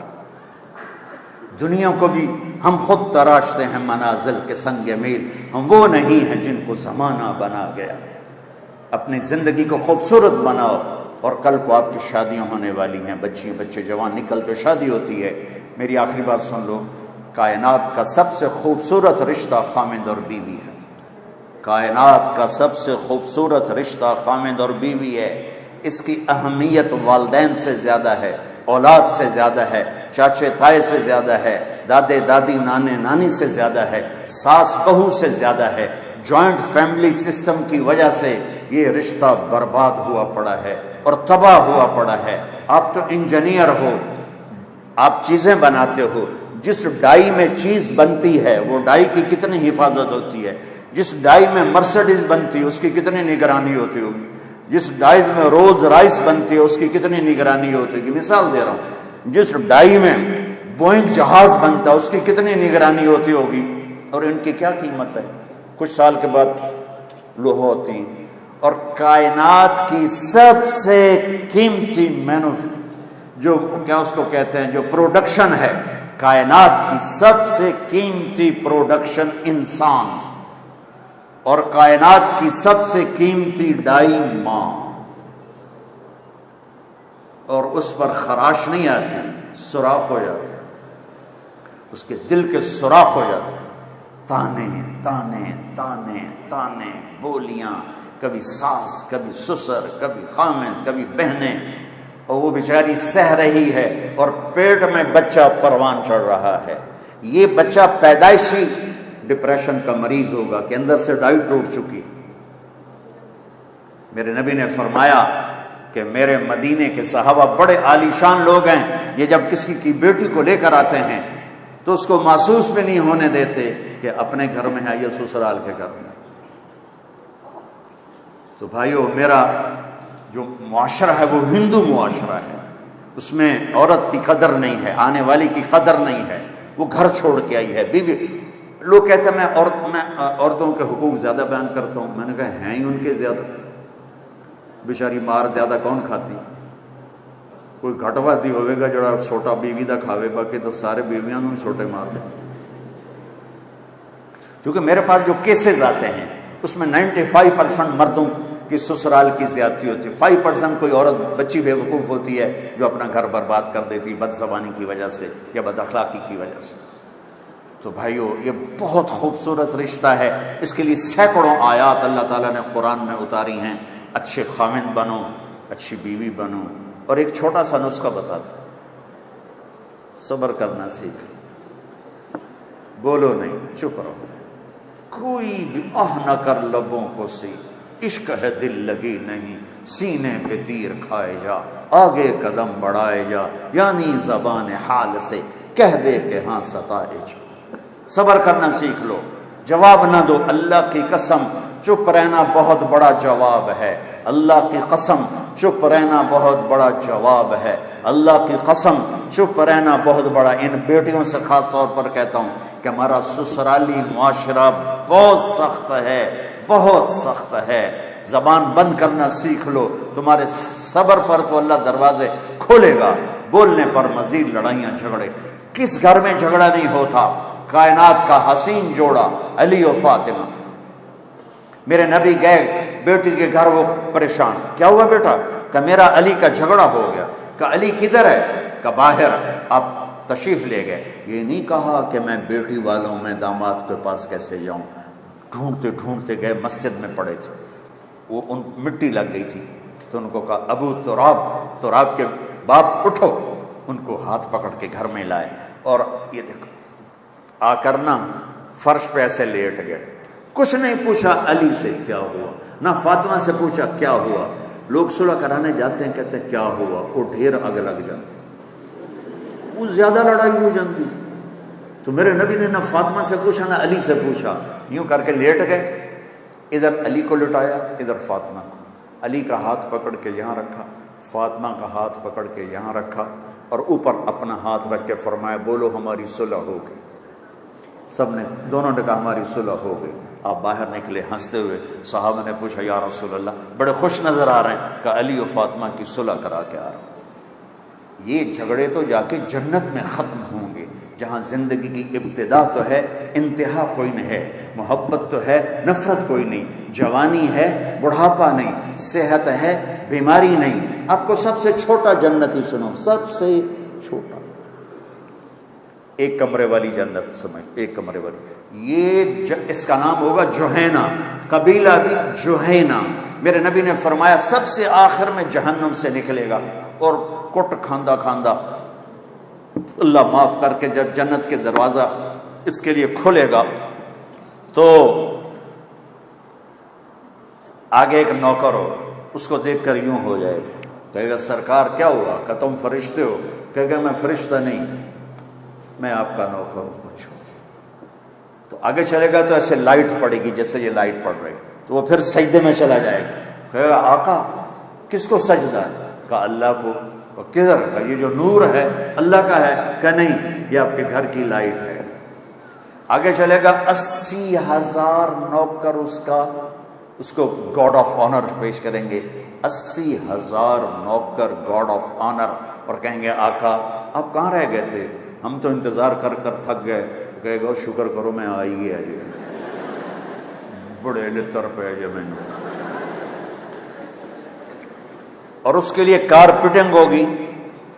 دنیا کو بھی ہم خود تراشتے ہیں منازل کے سنگ میل، ہم وہ نہیں ہیں جن کو زمانہ بنا گیا۔ اپنی زندگی کو خوبصورت بناؤ، اور کل کو آپ کی شادیاں ہونے والی ہیں، بچے جوان نکلتے، شادی ہوتی ہے۔ میری آخری بات سن لو، کائنات کا سب سے خوبصورت رشتہ خامند اور بیوی ہے۔ کائنات کا سب سے خوبصورت رشتہ خامند اور بیوی ہے۔ اس کی اہمیت والدین سے زیادہ ہے، اولاد سے زیادہ ہے، چاچے تائے سے زیادہ ہے، دادے دادی نانے نانی سے زیادہ ہے، ساس بہو سے زیادہ ہے۔ جوائنٹ فیملی سسٹم کی وجہ سے یہ رشتہ برباد ہوا پڑا ہے اور تباہ ہوا پڑا ہے۔ آپ تو انجینئر ہو، آپ چیزیں بناتے ہو، جس ڈائی میں چیز بنتی ہے وہ ڈائی کی کتنی حفاظت ہوتی ہے، جس ڈائی میں مرسڈیز بنتی ہے اس کی کتنی نگرانی ہوتی ہوگی، جس ڈائز میں رولز رائس بنتی ہے اس کی کتنی نگرانی ہوتی ہے۔ مثال دے رہا ہوں، جس ڈائی میں بوئنگ جہاز بنتا ہے اس کی کتنی نگرانی ہوتی ہوگی، اور ان کی کیا قیمت ہے، کچھ سال کے بعد لوہا ہوتی۔ اور کائنات کی سب سے قیمتی جو کیا اس کو کہتے ہیں، جو پروڈکشن ہے، کائنات کی سب سے قیمتی پروڈکشن انسان، اور کائنات کی سب سے قیمتی ڈائی ماں، اور اس پر خراش نہیں آتی، سوراخ ہو جاتا، اس کے دل کے سوراخ ہو جاتے، تانے تانے تانے تانے، بولیاں، کبھی ساس، کبھی سسر، کبھی خامن، کبھی بہنیں، اور وہ بیچاری سہ رہی ہے، اور پیٹ میں بچہ پروان چڑھ رہا ہے۔ یہ بچہ پیدائشی ڈپریشن کا مریض ہوگا کہ اندر سے ڈائی ٹوٹ چکی۔ میرے نبی نے فرمایا کہ میرے مدینے کے صحابہ بڑے عالی شان لوگ ہیں، یہ جب کسی کی بیٹی کو لے کر آتے ہیں تو اس کو محسوس بھی نہیں ہونے دیتے کہ اپنے گھر میں ہے یا سسرال کے گھر میں۔ تو بھائیو، میرا جو معاشرہ ہے وہ ہندو معاشرہ ہے، اس میں عورت کی قدر نہیں ہے، آنے والی کی قدر نہیں ہے، وہ گھر چھوڑ کے آئی ہے، بیوی۔ لوگ کہتے ہیں میں عورتوں کے حقوق زیادہ بیان کرتا ہوں، میں نے کہا ہیں ہی ان کے زیادہ، بیچاری مار زیادہ کون کھاتی، کوئی گھٹوا دی ہوئے گا جڑا چھوٹا بیوی دا کھاوے، باقی تو سارے بیویاں نوں چھوٹے مار دیں۔ کیونکہ میرے پاس جو کیسز آتے ہیں اس میں 95% مردوں کی سسرال کی زیادتی ہوتی ہے، 5% کوئی عورت بچی بے وقوف ہوتی ہے جو اپنا گھر برباد کر دیتی بد زبانی کی وجہ سے یا بد اخلاقی کی وجہ سے۔ تو بھائیو، یہ بہت خوبصورت رشتہ ہے، اس کے لیے سینکڑوں آیات اللہ تعالیٰ نے قرآن میں اتاری ہیں۔ اچھے خاوند بنو، اچھی بیوی بنو، اور ایک چھوٹا سا نسخہ بتاتا، صبر کرنا سیکھ۔ بولو نہیں، چپ رہو، کوئی بھی آہ نہ کر لبوں کو سی، عشق ہے دل لگی نہیں، سینے پہ تیر کھائے جا، آگے قدم بڑھائے جا، یعنی زبان حال سے کہہ دے کہ ہاں ستائے جا۔ صبر کرنا سیکھ لو، جواب نہ دو، اللہ کی قسم چپ رہنا بہت بڑا جواب ہے، اللہ کی قسم چپ رہنا بہت بڑا جواب ہے، اللہ کی قسم چپ رہنا بہت بڑا۔ ان بیٹیوں سے خاص طور پر کہتا ہوں کہ ہمارا سسرالی معاشرہ بہت سخت ہے، بہت سخت ہے، زبان بند کرنا سیکھ لو، تمہارے صبر پر تو اللہ دروازے کھولے گا، بولنے پر مزید لڑائیاں جھگڑے۔ کس گھر میں جھگڑا نہیں ہوتا؟ کائنات کا حسین جوڑا علی و فاطمہ، میرے نبی گئے بیٹی کے گھر، وہ پریشان، کیا ہوا بیٹا؟ کہ میرا علی کا جھگڑا ہو گیا۔ کہ علی کدھر ہے؟ کہ باہر، آپ تشریف لے گئے۔ یہ نہیں کہا کہ میں بیٹی والوں میں داماد کے پاس کیسے جاؤں، ڈھونڈتے ڈھونڈتے گئے، مسجد میں پڑے تھے، وہ ان مٹی لگ گئی تھی، تو ان کو کہا ابو تراب، تراب کے باپ اٹھو، ان کو ہاتھ پکڑ کے گھر میں لائے، اور یہ دیکھو آ کر نا فرش پہ ایسے لیٹ گئے، کچھ نہیں پوچھا علی سے کیا ہوا، نہ فاطمہ سے پوچھا کیا ہوا۔ لوگ صلح کرانے جاتے ہیں، کہتے ہیں کیا ہوا، وہ ڈھیر آگ لگ جاتی، وہ زیادہ لڑائی ہو جاتی۔ تو میرے نبی نے نہ فاطمہ سے پوچھا نہ علی سے پوچھا، یوں کر کے لیٹ گئے، ادھر علی کو لٹایا، ادھر فاطمہ کو، علی کا ہاتھ پکڑ کے یہاں رکھا، فاطمہ کا ہاتھ پکڑ کے یہاں رکھا، اور اوپر اپنا ہاتھ رکھ کے فرمایا بولو ہماری صلح ہو گئی۔ سب نے، دونوں نے کہا ہماری صلح ہو گئی۔ آپ باہر نکلے ہنستے ہوئے، صحابہ نے پوچھا یا رسول اللہ، بڑے خوش نظر آ رہے ہیں، کہ علی و فاطمہ کی صلح کرا کے آ رہے ہیں۔ یہ جھگڑے تو جا کے جنت میں ختم ہوں گے، جہاں زندگی کی ابتدا تو ہے، انتہا کوئی نہیں ہے، محبت تو ہے، نفرت کوئی نہیں، جوانی ہے، بڑھاپا نہیں، صحت ہے، بیماری نہیں۔ آپ کو سب سے چھوٹا جنتی سنو، سب سے چھوٹا، ایک کمرے والی جنت سمجھ، ایک کمرے والی، یہ اس کا نام ہوگا جوہینہ، قبیلہ بھی جوہینہ۔ میرے نبی نے فرمایا سب سے آخر میں جہنم سے نکلے گا، اور کٹ کھاندہ کھاندہ اللہ معاف کر کے جب جنت کے دروازہ اس کے لیے کھولے گا، تو آگے ایک نوکر ہو، اس کو دیکھ کر یوں ہو جائے گا، کہے گا سرکار کیا ہوا؟ کہ تم فرشتے ہو؟ کہے گا میں فرشتہ نہیں، میں آپ کا نوکر ہوں، پوچھو۔ تو آگے چلے گا تو ایسے لائٹ پڑے گی جیسے یہ لائٹ پڑ رہی، تو وہ پھر سجدے میں چلا جائے گا، کہے گا آقا کس کو سجدہ ہے؟ کہا اللہ کو۔ کدھر؟ کا یہ جو نور ہے اللہ کا ہے؟ کہ نہیں، یہ آپ کے گھر کی لائٹ ہے۔ آگے چلے گا 80,000 نوکر اس کو گاڈ آف آنر پیش کریں گے، 80,000 نوکر گاڈ آف آنر، اور کہیں گے آقا آپ کہاں رہ گئے تھے، ہم تو انتظار کر کر تھک گئے۔ کہے گا شکر کرو میں آئی گیا جی، بڑے لطر پہ جی میں نے۔ اور اس کے لیے کارپیٹنگ ہوگی،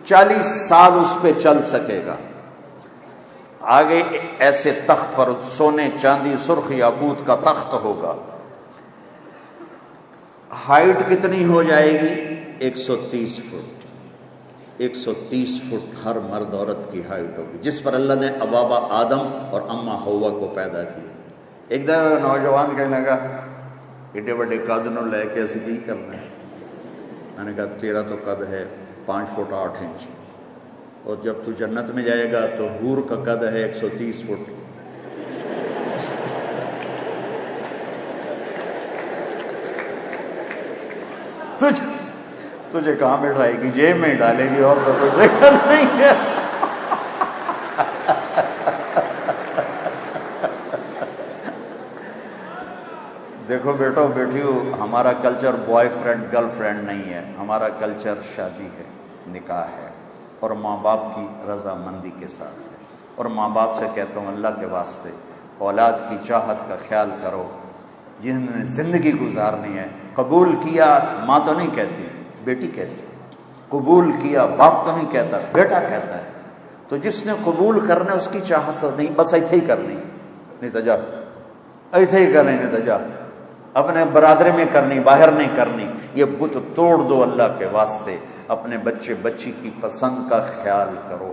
40 سال اس پہ چل سکے گا۔ آگے ایسے تخت پر سونے چاندی سرخ یاقوت کا تخت ہوگا، ہائٹ کتنی ہو جائے گی؟ 130 فٹ، 130 فٹ ہر مرد عورت کی ہائٹ ہوگی، جس پر اللہ نے ابابا آدم اور اماں حوا کو پیدا کیا۔ ایک دفعہ نوجوان کہنے لگا ایڈے بڑے قد نو لے کے اسی کی کرنا ہے؟ میں نے کہا تیرا تو قد ہے 5 فٹ 8 انچ، اور جب تو جنت میں جائے گا تو حور کا قد ہے 130 فٹ۔ تجھے کہاں بٹھائے گی؟ جیب میں ڈالے گی، اور تو کوئی جگہ نہیں ہے۔ دیکھو بیٹو بیٹیو، ہمارا culture boy friend girl friend نہیں ہے، ہمارا کلچر شادی ہے، نکاح ہے، اور ماں باپ کی رضامندی کے ساتھ ہے۔ اور ماں باپ سے کہتا ہوں اللہ کے واسطے اولاد کی چاہت کا خیال کرو، جنہوں نے زندگی گزارنی ہے۔ قبول کیا ماں تو نہیں کہتی، بیٹی کہتی، قبول کیا باپ تو نہیں کہتا، بیٹا کہتا ہے۔ تو جس نے قبول کرنا اس کی چاہت تو نہیں، بس ایتھے ہی کرنی، نہیں تو جا ایتھے ہی کرنی، نہیں تو جا اپنے برادری میں کرنی، باہر نہیں کرنی۔ یہ بت توڑ دو اللہ کے واسطے، اپنے بچے بچی کی پسند کا خیال کرو۔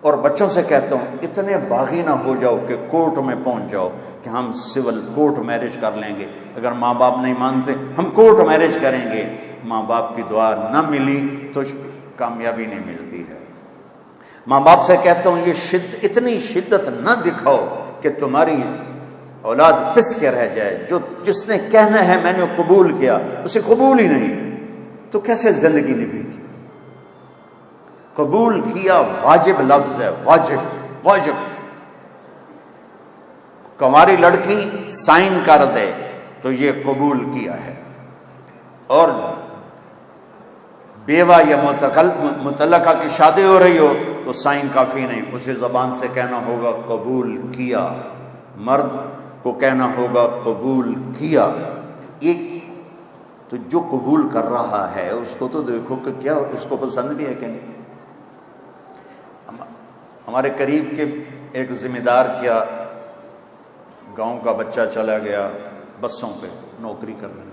اور بچوں سے کہتا ہوں اتنے باغی نہ ہو جاؤ کہ کورٹ میں پہنچ جاؤ کہ ہم سول کورٹ میرج کر لیں گے، اگر ماں باپ نہیں مانتے ہم کورٹ میرج کریں گے، ماں باپ کی دعا نہ ملی تو کامیابی نہیں ملتی ہے۔ ماں باپ سے کہتا ہوں یہ اتنی شدت نہ دکھاؤ کہ تمہاری اولاد پس کے رہ جائے، جس نے کہنا ہے میں نے قبول کیا اسے قبول ہی نہیں، تو کیسے زندگی نبھے گی؟ قبول کیا واجب لفظ ہے، واجب واجب۔ کنواری لڑکی سائن کر دے تو یہ قبول کیا ہے، اور بیوہ یا متعلقہ کی شادی ہو رہی ہو تو سائن کافی نہیں، اسے زبان سے کہنا ہوگا قبول کیا، مرد کو کہنا ہوگا قبول کیا۔ یہ تو جو قبول کر رہا ہے اس کو تو دیکھو کہ کیا اس کو پسند بھی ہے کہ نہیں۔ ہمارے قریب کے ایک ذمہ دار کیا گاؤں کا بچہ چلا گیا بسوں پہ نوکری کرنے،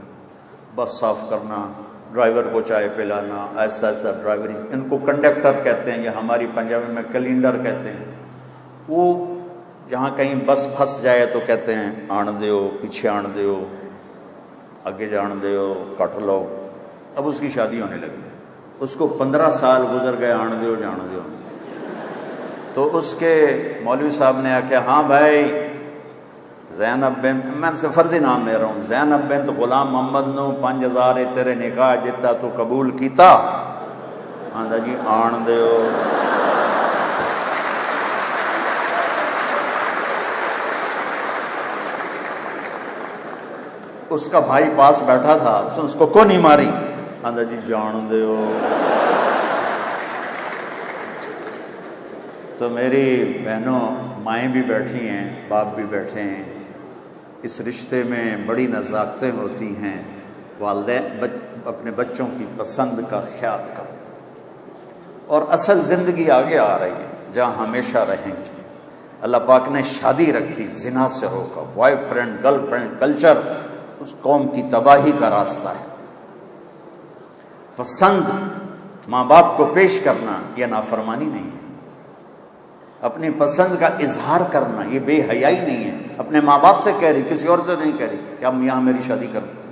بس صاف کرنا، ڈرائیور کو چائے پلانا، ایسا ایسا ڈرائیوری، ان کو کنڈکٹر کہتے ہیں یا ہماری پنجابی میں کلینڈر کہتے ہیں۔ وہ جہاں کہیں بس پھنس جائے تو کہتے ہیں آن دیو، پیچھے آن دیو، آگے جان دیو، کٹ لو۔ اب اس کی شادی ہونے لگی، اس کو 15 سال گزر گئے آن دیو جان دیو، تو اس کے مولوی صاحب نے آخیا ہاں بھائی زینب بنت، میں سے فرضی نام لے رہا ہوں، زینب بنت غلام محمد نو 5000 تیرے نکاح جتا تو قبول کیتا؟ آندا جی آن دیو۔ اس کا بھائی پاس بیٹھا تھا، اس کو کون نہیں ماری؟ آندا جی جان دیو۔ تو میری بہنوں، مائیں بھی بیٹھی ہیں، باپ بھی بیٹھے ہیں، اس رشتے میں بڑی نزاکتیں ہوتی ہیں۔ والدین اپنے بچوں کی پسند کا خیال کرو، اور اصل زندگی آگے آ رہی ہے جہاں ہمیشہ رہیں گے۔ اللہ پاک نے شادی رکھی، زنا سے روکا، boyfriend girlfriend culture اس قوم کی تباہی کا راستہ ہے۔ پسند ماں باپ کو پیش کرنا یہ نافرمانی نہیں ہے، اپنی پسند کا اظہار کرنا یہ بے حیائی نہیں ہے۔ اپنے ماں باپ سے کہہ رہی، کسی اور سے نہیں کہہ رہی کہ ہم یہاں میری شادی کر دیں۔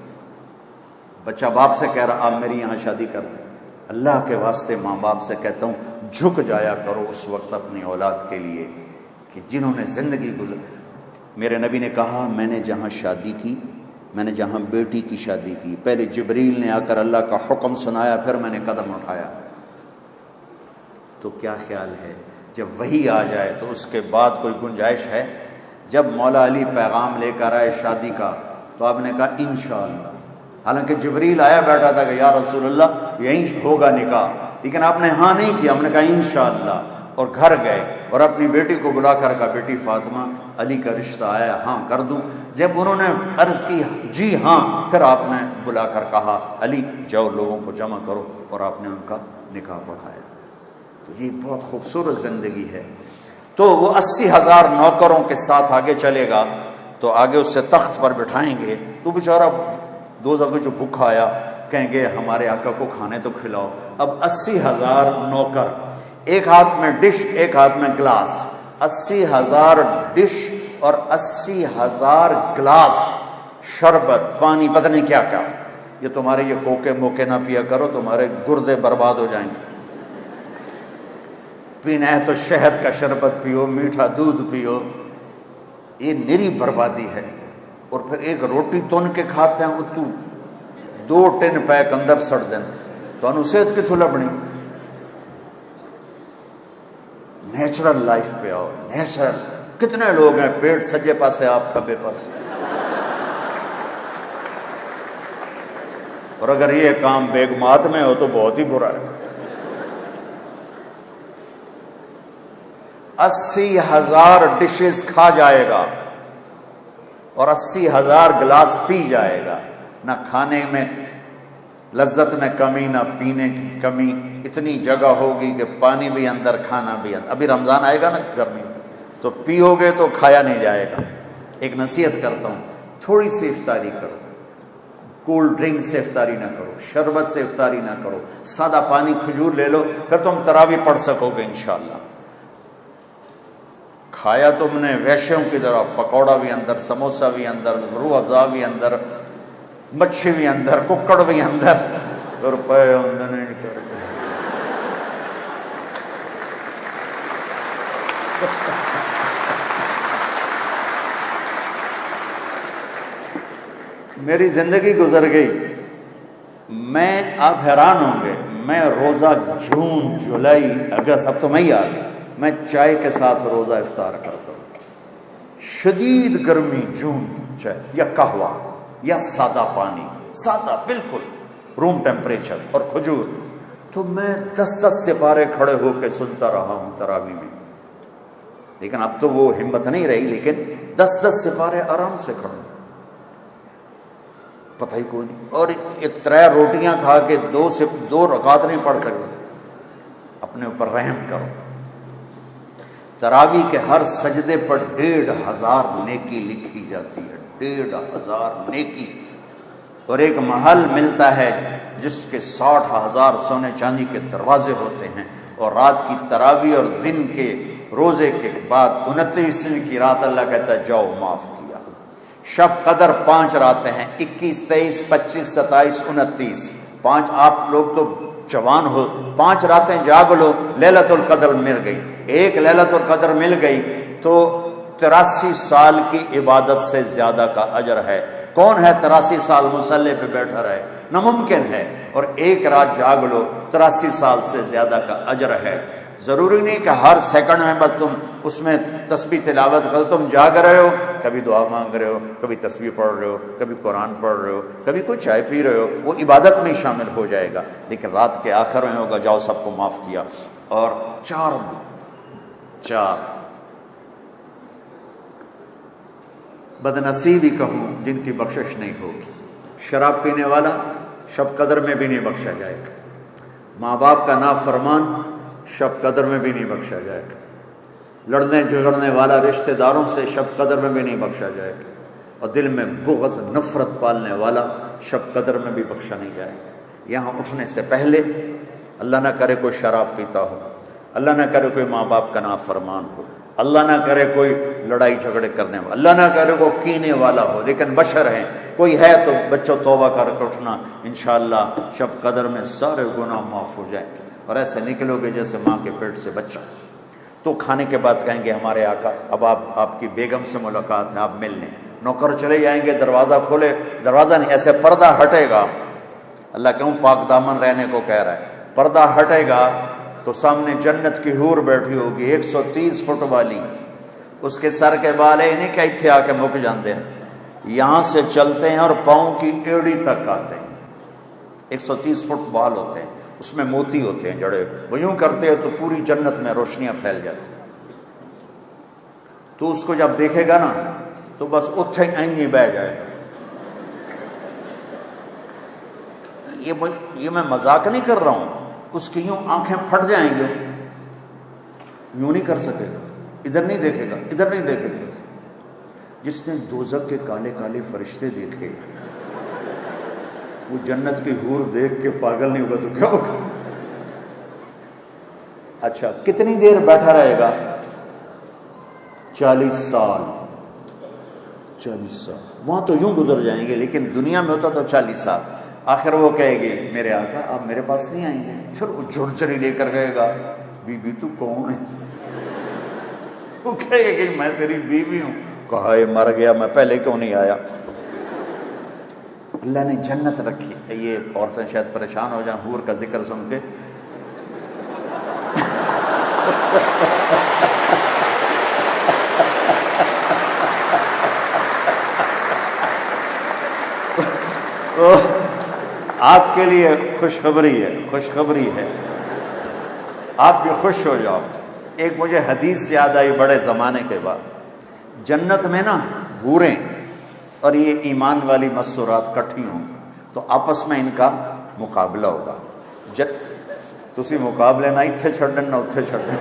بچہ باپ سے کہہ رہا آپ میری یہاں شادی کر دیں۔ اللہ کے واسطے ماں باپ سے کہتا ہوں جھک جایا کرو اس وقت اپنی اولاد کے لیے کہ جنہوں نے زندگی گزر۔ میرے نبی نے کہا میں نے جہاں شادی کی، میں نے جہاں بیٹی کی شادی کی، پہلے جبریل نے آ کر اللہ کا حکم سنایا، پھر میں نے قدم اٹھایا۔ تو کیا خیال ہے جب وحی آ جائے تو اس کے بعد کوئی گنجائش ہے؟ جب مولا علی پیغام لے کر آئے شادی کا تو آپ نے کہا انشاءاللہ، حالانکہ جبریل آیا بیٹھا تھا کہ یا رسول اللہ یہیں ہوگا نکاح، لیکن آپ نے ہاں نہیں کیا، ہم نے کہا انشاءاللہ، اور گھر گئے اور اپنی بیٹی کو بلا کر کہا بیٹی فاطمہ علی کا رشتہ آیا، ہاں کر دوں؟ جب انہوں نے عرض کی جی ہاں، پھر آپ نے بلا کر کہا علی جاؤ لوگوں کو جمع کرو، اور آپ نے ان کا نکاح پڑھایا۔ تو یہ بہت خوبصورت زندگی ہے۔ تو وہ 80,000 نوکروں کے ساتھ آگے چلے گا تو آگے اس سے تخت پر بٹھائیں گے تو بیچارہ دوزخ کو جو بھوکا آیا کہیں گے ہمارے آقا کو کھانے تو کھلاؤ۔ اب 80,000 نوکر، ایک ہاتھ میں ڈش ایک ہاتھ میں گلاس، 80,000 ڈش اور 80,000 گلاس شربت پانی، پتہ نہیں کیا کیا۔ یہ تمہارے یہ کوکے موکے نہ پیا کرو، تمہارے گردے برباد ہو جائیں گے۔ پینا ہے تو شہد کا شربت پیو، میٹھا دودھ پیو، یہ نری بربادی ہے۔ اور پھر ایک روٹی تون کے کھاتے ہیں تو 2 ٹن پیک اندر سڑ دیں تو انو صحت کتوں لبنی۔ نیچرل لائف پہ آؤ، نیچرل۔ کتنے لوگ ہیں پیٹ سجے پاسے آپ کھبے پاسے، اور اگر یہ کام بیگمات میں ہو تو بہت ہی برا ہے۔ 80,000 ڈشز کھا جائے گا اور 80,000 گلاس پی جائے گا، نہ کھانے میں لذت میں کمی نہ پینے کی کمی، اتنی جگہ ہوگی کہ پانی بھی اندر کھانا بھی اندر۔ ابھی رمضان آئے گا نا گرمی تو پیو گے تو کھایا نہیں جائے گا۔ ایک نصیحت کرتا ہوں، تھوڑی سی افطاری کرو، کولڈ ڈرنک سے افطاری نہ کرو، شربت سے افطاری نہ کرو، سادہ پانی کھجور لے لو، پھر تم تراویح پڑھ سکو گے انشاءاللہ۔ کھایا تم نے ویشیوں کی طرح، پکوڑا بھی اندر، سموسا بھی اندر، روح افزا بھی اندر، مچھی بھی اندر، ککڑ بھی اندر، روپے اندر نہیں کر کے میری زندگی گزر گئی۔ میں آپ حیران ہوں گے، میں روزہ جون جولائی اگست، اب تو مئی آ گئی، میں چائے کے ساتھ روزہ افطار کرتا ہوں۔ شدید گرمی جون کی چائے یا قہوہ یا سادہ پانی، سادہ بالکل روم ٹیمپریچر، اور کھجور، تو میں 10 سپارے کھڑے ہو کے سنتا رہا ہوں تراویح میں۔ لیکن اب تو وہ ہمت نہیں رہی، لیکن 10 سپارے آرام سے کھڑے، پتہ ہی کوئی نہیں۔ اور 3 روٹیاں کھا کے 2 رکعت نہیں پڑھ سکتے، اپنے اوپر رحم کرو۔ تراویح کے ہر سجدے پر 1500 نیکی لکھی جاتی ہے، 1500 نیکی، اور ایک محل ملتا ہے جس کے 60,000 سونے چاندی کے دروازے ہوتے ہیں، اور رات کی تراویح اور دن کے روزے کے بعد 29ویں کی رات اللہ کہتا ہے جاؤ معاف کیا۔ شب قدر 5 راتیں ہیں، 21، 23، 25، 27، 29، 5۔ آپ لوگ تو جوان ہو، 5 راتیں جاگ لو، لیلۃ القدر مل گئی۔ ایک لیلۃ القدر مل گئی تو 83 سال کی عبادت سے زیادہ کا اجر ہے۔ کون ہے 83 سال مصلی پہ بیٹھا رہے؟ ناممکن ہے۔ اور ایک رات جاگ لو، 83 سال سے زیادہ کا اجر ہے۔ ضروری نہیں کہ ہر سیکنڈ میں بس تم اس میں تسبیح تلاوت کرو، تم جاگ رہے ہو، کبھی دعا مانگ رہے ہو، کبھی تسبیح پڑھ رہے ہو، کبھی قرآن پڑھ رہے ہو، کبھی کوئی چائے پی رہے ہو، وہ عبادت میں شامل ہو جائے گا۔ لیکن رات کے آخر میں ہوگا جاؤ سب کو معاف کیا۔ اور چار بدنصیبی کہوں جن کی بخشش نہیں ہوگی۔ شراب پینے والا شب قدر میں بھی نہیں بخشا جائے گا، ماں باپ کا نافرمان شب قدر میں بھی نہیں بخشا جائے گا، لڑنے جھگڑنے والا رشتہ داروں سے شب قدر میں بھی نہیں بخشا جائے گا، اور دل میں بغض نفرت پالنے والا شب قدر میں بھی بخشا نہیں جائے گا۔ یہاں اٹھنے سے پہلے اللہ نہ کرے کوئی شراب پیتا ہو، اللہ نہ کرے کوئی ماں باپ کا نافرمان ہو، اللہ نہ کرے کوئی لڑائی جھگڑے کرنے والا، اللہ نہ کرے کوئی کینے والا ہو، لیکن بشر ہیں، کوئی ہے تو بچوں توبہ کر کے اٹھنا، انشاءاللہ شب قدر میں سارے گناہ معاف ہو جائیں گے۔ اور ایسے نکلو گے جیسے ماں کے پیٹ سے بچہ۔ تو کھانے کے بعد کہیں گے ہمارے آقا اب آپ کی بیگم سے ملاقات ہے، آپ مل لیں۔ نوکر چلے جائیں گے، دروازہ کھولے، دروازہ نہیں ایسے پردہ ہٹے گا، اللہ کیوں پاک دامن رہنے کو کہہ رہا ہے، پردہ ہٹے گا تو سامنے جنت کی حور بیٹھی ہوگی 130 فٹ والی، اس کے سر کے بال نہیں کہ اتھے آ کے مک جاندے ہیں، یہاں سے چلتے ہیں اور پاؤں کی ایڑی تک آتے ہیں، 130 فٹ بال ہوتے ہیں، اس میں موتی ہوتے ہیں جڑے، وہ یوں کرتے ہیں تو پوری جنت میں روشنیاں پھیل جاتی ہیں۔ تو اس کو جب دیکھے گا نا تو بس اتھے اینگی بہ جائے گا۔ یہ میں مذاق نہیں کر رہا ہوں، اس کی یوں آنکھیں پھٹ جائیں گے، یوں نہیں کر سکے گا، ادھر نہیں دیکھے گا، ادھر نہیں دیکھے گا۔ جس نے دوزخ کے کالے کالے فرشتے دیکھے وہ جنت کی حور دیکھ کے پاگل نہیں ہوگا تو کیا ہوگا؟ اچھا کتنی دیر بیٹھا رہے گا؟ 40 سال۔ 40 سال وہاں تو یوں گزر جائیں گے، لیکن دنیا میں ہوتا تو 40 سال۔ آخر وہ کہے گی میرے آقا آپ میرے پاس نہیں آئیں گے؟ پھر وہ جھڑچری لے کر کہے گا بی بی تو کون ہے؟ وہ کہے گی میں تیری بیوی ہوں۔ کہا یہ مر گیا، میں پہلے کیوں نہیں آیا؟ اللہ نے جنت رکھی۔ یہ عورتیں شاید پریشان ہو جائیں حور کا ذکر سن کے، تو آپ کے لیے خوشخبری ہے، خوشخبری ہے، آپ بھی خوش ہو جاؤ۔ ایک مجھے حدیث یاد آئی بڑے زمانے کے بعد، جنت میں نا حوریں اور یہ ایمان والی مستورات کٹھی ہوں گی تو آپس میں ان کا مقابلہ ہوگا۔ تسی مقابلے نہ اتھے چھڑن نہ اتھے چھڑن۔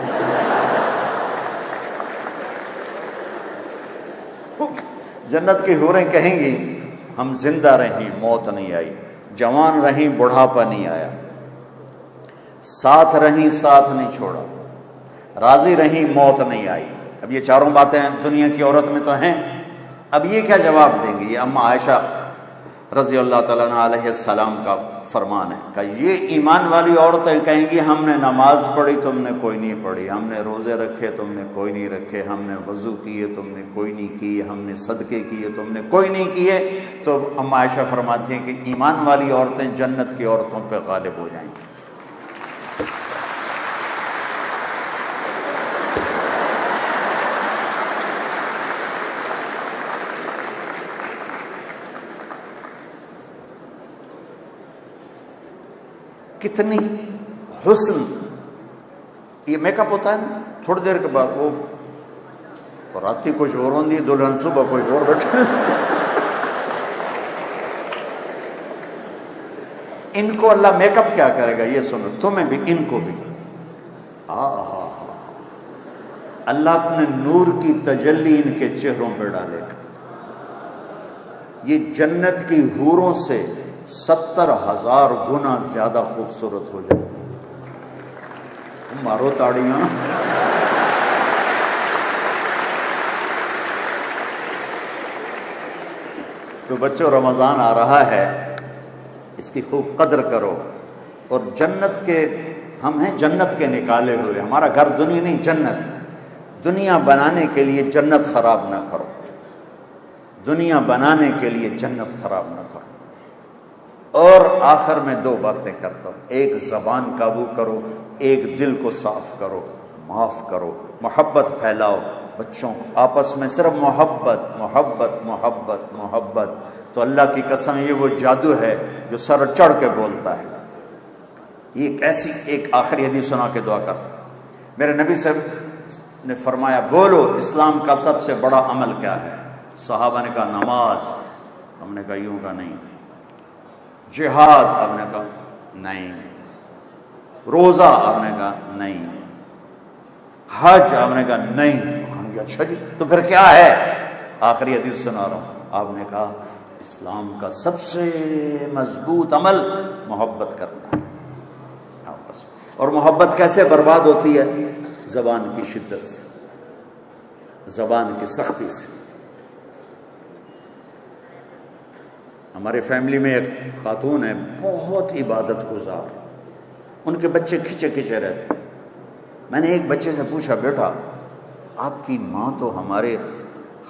جنت کی حوریں کہیں گی ہم زندہ رہیں موت نہیں آئی، جوان رہیں بڑھاپا نہیں آیا، ساتھ رہیں ساتھ نہیں چھوڑا، راضی رہیں موت نہیں آئی۔ اب یہ چاروں باتیں دنیا کی عورت میں تو ہیں، اب یہ کیا جواب دیں گی؟ یہ اما عائشہ رضی اللہ تعالیٰ عنہ علیہ السلام کا فرمان ہے کہ یہ ایمان والی عورتیں کہیں گی ہم نے نماز پڑھی تم نے کوئی نہیں پڑھی، ہم نے روزے رکھے تم نے کوئی نہیں رکھے، ہم نے وضو کیے تم نے کوئی نہیں کیے، ہم نے صدقے کیے تم نے کوئی نہیں کیے۔ تو اما عائشہ فرماتی ہیں کہ ایمان والی عورتیں جنت کی عورتوں پہ غالب ہو جائیں گی۔ کتنی حسن، یہ میک اپ ہوتا ہے نا، تھوڑی دیر کے بعد وہ راتی کچھ اور ہوندی دلہن صبح کچھ اور بیٹھے۔ ان کو اللہ میک اپ کیا کرے گا یہ سنو، تمہیں بھی ان کو بھی۔ اللہ اپنے نور کی تجلی ان کے چہروں پہ ڈالے گا، یہ جنت کی حوروں سے 70,000 گنا زیادہ خوبصورت ہو جائے۔ مارو تاڑیاں۔ تو بچوں رمضان آ رہا ہے، اس کی خوب قدر کرو، اور جنت کے ہم ہیں جنت کے نکالے ہوئے، ہمارا گھر دنیا نہیں جنت۔ دنیا بنانے کے لیے جنت خراب نہ کرو، دنیا بنانے کے لیے جنت خراب نہ کرو۔ اور آخر میں 2 باتیں کرتا ہوں، ایک زبان قابو کرو، ایک دل کو صاف کرو، معاف کرو، محبت پھیلاؤ بچوں کو آپس میں، صرف محبت محبت محبت محبت۔ تو اللہ کی قسم یہ وہ جادو ہے جو سر چڑھ کے بولتا ہے۔ یہ ایسی ایک آخری حدیث سنا کے دعا کر، میرے نبی صاحب نے فرمایا بولو اسلام کا سب سے بڑا عمل کیا ہے؟ صحابہ نے کہا نماز، ہم نے کہا یوں کا نہیں، جہاد آپ نے کہا نہیں، روزہ آپ نے کہا نہیں، حج آپ نے کہا نہیں۔ اچھا جی تو پھر کیا ہے؟ آخری حدیث سنا رہا ہوں، آپ نے کہا اسلام کا سب سے مضبوط عمل محبت کرنا ہے آپس میں۔ اور محبت کیسے برباد ہوتی ہے؟ زبان کی شدت سے، زبان کی سختی سے۔ ہمارے فیملی میں ایک خاتون ہے بہت عبادت گزار، ان کے بچے کھچے کھچے رہتے۔ میں نے ایک بچے سے پوچھا بیٹا آپ کی ماں تو ہمارے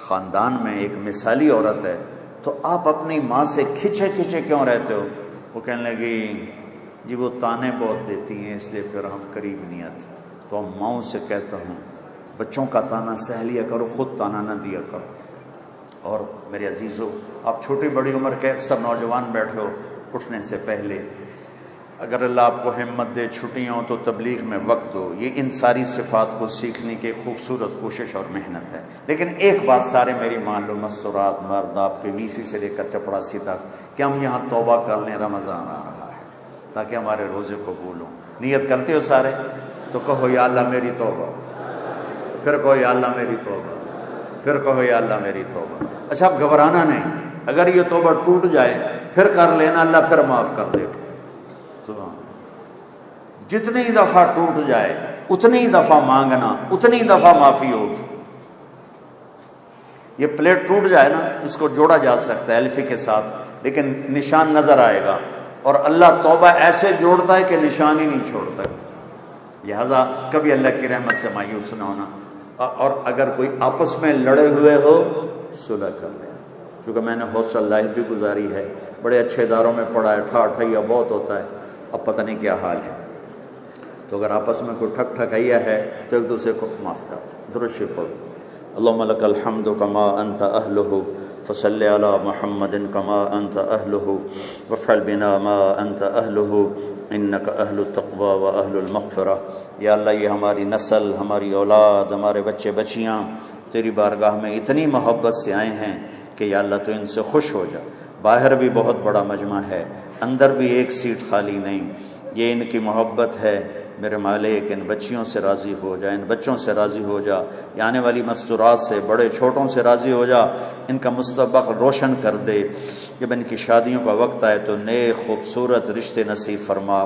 خاندان میں ایک مثالی عورت ہے، تو آپ اپنی ماں سے کھچے کھچے کیوں رہتے ہو؟ وہ کہنے لگی جی وہ تانے بہت دیتی ہیں اس لیے پھر ہم قریب نہیں آتے۔ تو ہم ماؤں سے کہتا ہوں بچوں کا تانا سہ لیا کرو، خود تانا نہ دیا کرو۔ اور میرے عزیزو آپ چھوٹی بڑی عمر کے اکثر نوجوان بیٹھے ہو، اٹھنے سے پہلے اگر اللہ آپ کو ہمت دے چھٹیاں ہوں تو تبلیغ میں وقت دو۔ یہ ان ساری صفات کو سیکھنے کی خوبصورت کوشش اور محنت ہے۔ لیکن ایک بات سارے میری مان لو، مستورات مرد آپ کے وی سی سے لے کر چپڑاسی تک، کہ ہم یہاں توبہ کر لیں، رمضان آ رہا ہے تاکہ ہمارے روزے قبول ہوں۔ نیت کرتے ہو سارے؟ تو کہو یا اللہ میری توبہ، پھر کہو یا اللہ میری توبہ، پھر کہو یا اللہ میری توبہ۔ اچھا اب گھبرانا نہیں، اگر یہ توبہ ٹوٹ جائے پھر کر لینا، اللہ پھر معاف کر دے گا۔ جتنی دفعہ ٹوٹ جائے اتنی دفعہ مانگنا، اتنی دفعہ معافی ہوگی۔ یہ پلیٹ ٹوٹ جائے نا، اس کو جوڑا جا سکتا ہے الفی کے ساتھ، لیکن نشان نظر آئے گا، اور اللہ توبہ ایسے جوڑتا ہے کہ نشان ہی نہیں چھوڑتا۔ لہذا کبھی اللہ کی رحمت سے مایوس نہ ہونا، اور اگر کوئی آپس میں لڑے ہوئے ہو صلح کر لیں۔ چونکہ میں نے ہاسٹل لائف بھی گزاری ہے، بڑے اچھے اداروں میں پڑھا ہے، ٹھاٹھیا بہت ہوتا ہے، اب پتہ نہیں کیا حال ہے۔ تو اگر آپس میں کوئی ٹھک ٹھکائیا ہے تو ایک دوسرے کو معاف کر دیں۔ درود شریف پڑھو، اللہم لک الحمد کما انت اہلہ فصل علی محمد کما انت اہلہ وافعل بنا ما انت اہلہ انک اہل التقوی و اہل المغفرہ۔ یا اللہ یہ ہماری نسل، ہماری اولاد، ہمارے بچے بچیاں تیری بارگاہ میں اتنی محبت سے آئے ہیں کہ یا اللہ تو ان سے خوش ہو جا۔ باہر بھی بہت بڑا مجمع ہے، اندر بھی ایک سیٹ خالی نہیں، یہ ان کی محبت ہے۔ میرے مالک ان بچیوں سے راضی ہو جا، ان بچوں سے راضی ہو جا، یہ آنے والی مستورات سے، بڑے چھوٹوں سے راضی ہو جا، ان کا مستقبل روشن کر دے۔ جب ان کی شادیوں کا وقت آئے تو نیک خوبصورت رشتے نصیب فرما،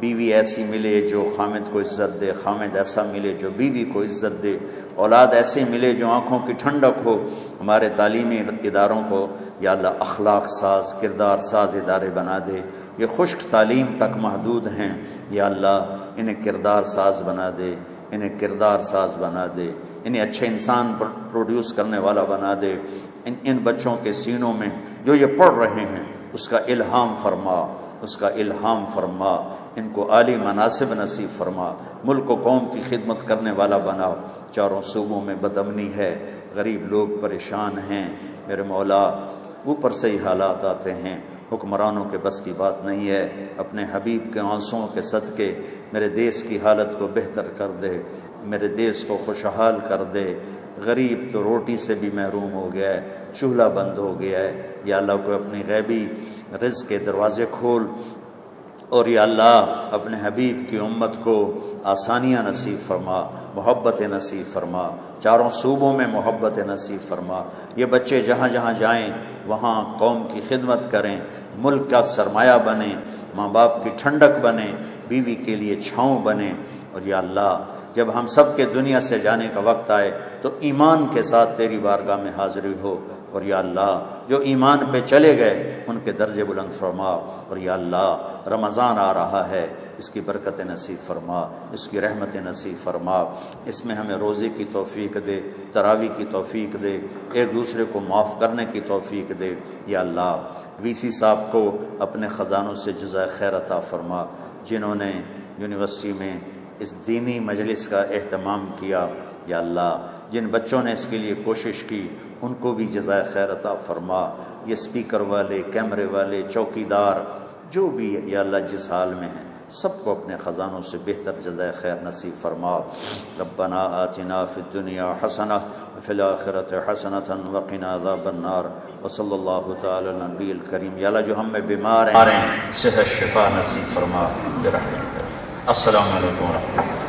بیوی ایسی ملے جو خامد کو عزت دے، خامد ایسا ملے جو بیوی کو عزت دے، اولاد ایسے ملے جو آنکھوں کی ٹھنڈک ہو ہمارے تعلیمی اداروں کو یا اللہ اخلاق ساز کردار ساز ادارے بنا دے۔ یہ خشک تعلیم تک محدود ہیں، یا اللہ انہیں کردار ساز بنا دے، انہیں کردار ساز بنا دے، انہیں اچھے انسان پروڈیوس کرنے والا بنا دے۔ ان بچوں کے سینوں میں جو یہ پڑھ رہے ہیں اس کا الہام فرما، اس کا الہام فرما، ان کو عالی مناصب نصیب فرما، ملک و قوم کی خدمت کرنے والا بنا۔ چاروں صوبوں میں بدامنی ہے، غریب لوگ پریشان ہیں، میرے مولا اوپر سے ہی حالات آتے ہیں، حکمرانوں کے بس کی بات نہیں ہے۔ اپنے حبیب کے آنسوؤں کے صدقے میرے دیس کی حالت کو بہتر کر دے، میرے دیس کو خوشحال کر دے۔ غریب تو روٹی سے بھی محروم ہو گیا ہے، چولہا بند ہو گیا ہے، یا اللہ کو اپنی غیبی رزق کے دروازے کھول، اور یا اللہ اپنے حبیب کی امت کو آسانیاں نصیب فرما، محبت نصیب فرما، چاروں صوبوں میں محبت نصیب فرما۔ یہ بچے جہاں جہاں جائیں وہاں قوم کی خدمت کریں، ملک کا سرمایہ بنیں، ماں باپ کی ٹھنڈک بنیں، بیوی کے لیے چھاؤں بنیں۔ اور یا اللہ جب ہم سب کے دنیا سے جانے کا وقت آئے تو ایمان کے ساتھ تیری بارگاہ میں حاضری ہو، اور یا اللہ جو ایمان پہ چلے گئے ان کے درجے بلند فرما۔ اور یا اللہ رمضان آ رہا ہے، اس کی برکت نصیب فرما، اس کی رحمت نصیب فرما، اس میں ہمیں روزے کی توفیق دے، تراویح کی توفیق دے، ایک دوسرے کو معاف کرنے کی توفیق دے۔ یا اللہ وی سی صاحب کو اپنے خزانوں سے جزائے خیر عطا فرما، جنہوں نے یونیورسٹی میں اس دینی مجلس کا اہتمام کیا، یا اللہ جن بچوں نے اس کے لیے کوشش کی ان کو بھی جزائے خیر عطا فرما۔ یہ اسپیکر والے، کیمرے والے، چوکیدار، جو بھی یا اللہ جس حال میں ہیں سب کو اپنے خزانوں سے بہتر جزائے خیر نصیب فرما۔ ربنا آتنا فی الدنیا حسنہ وفی الآخرۃ حسنۃ وقنا عذاب النار، وصلی اللہ تعالی علی نبی الکریم۔ یا اللہ جو ہم میں بیمار ہیں صحت شفا نصیب فرما برحمتک۔ السلام علیکم ورحمۃ اللہ۔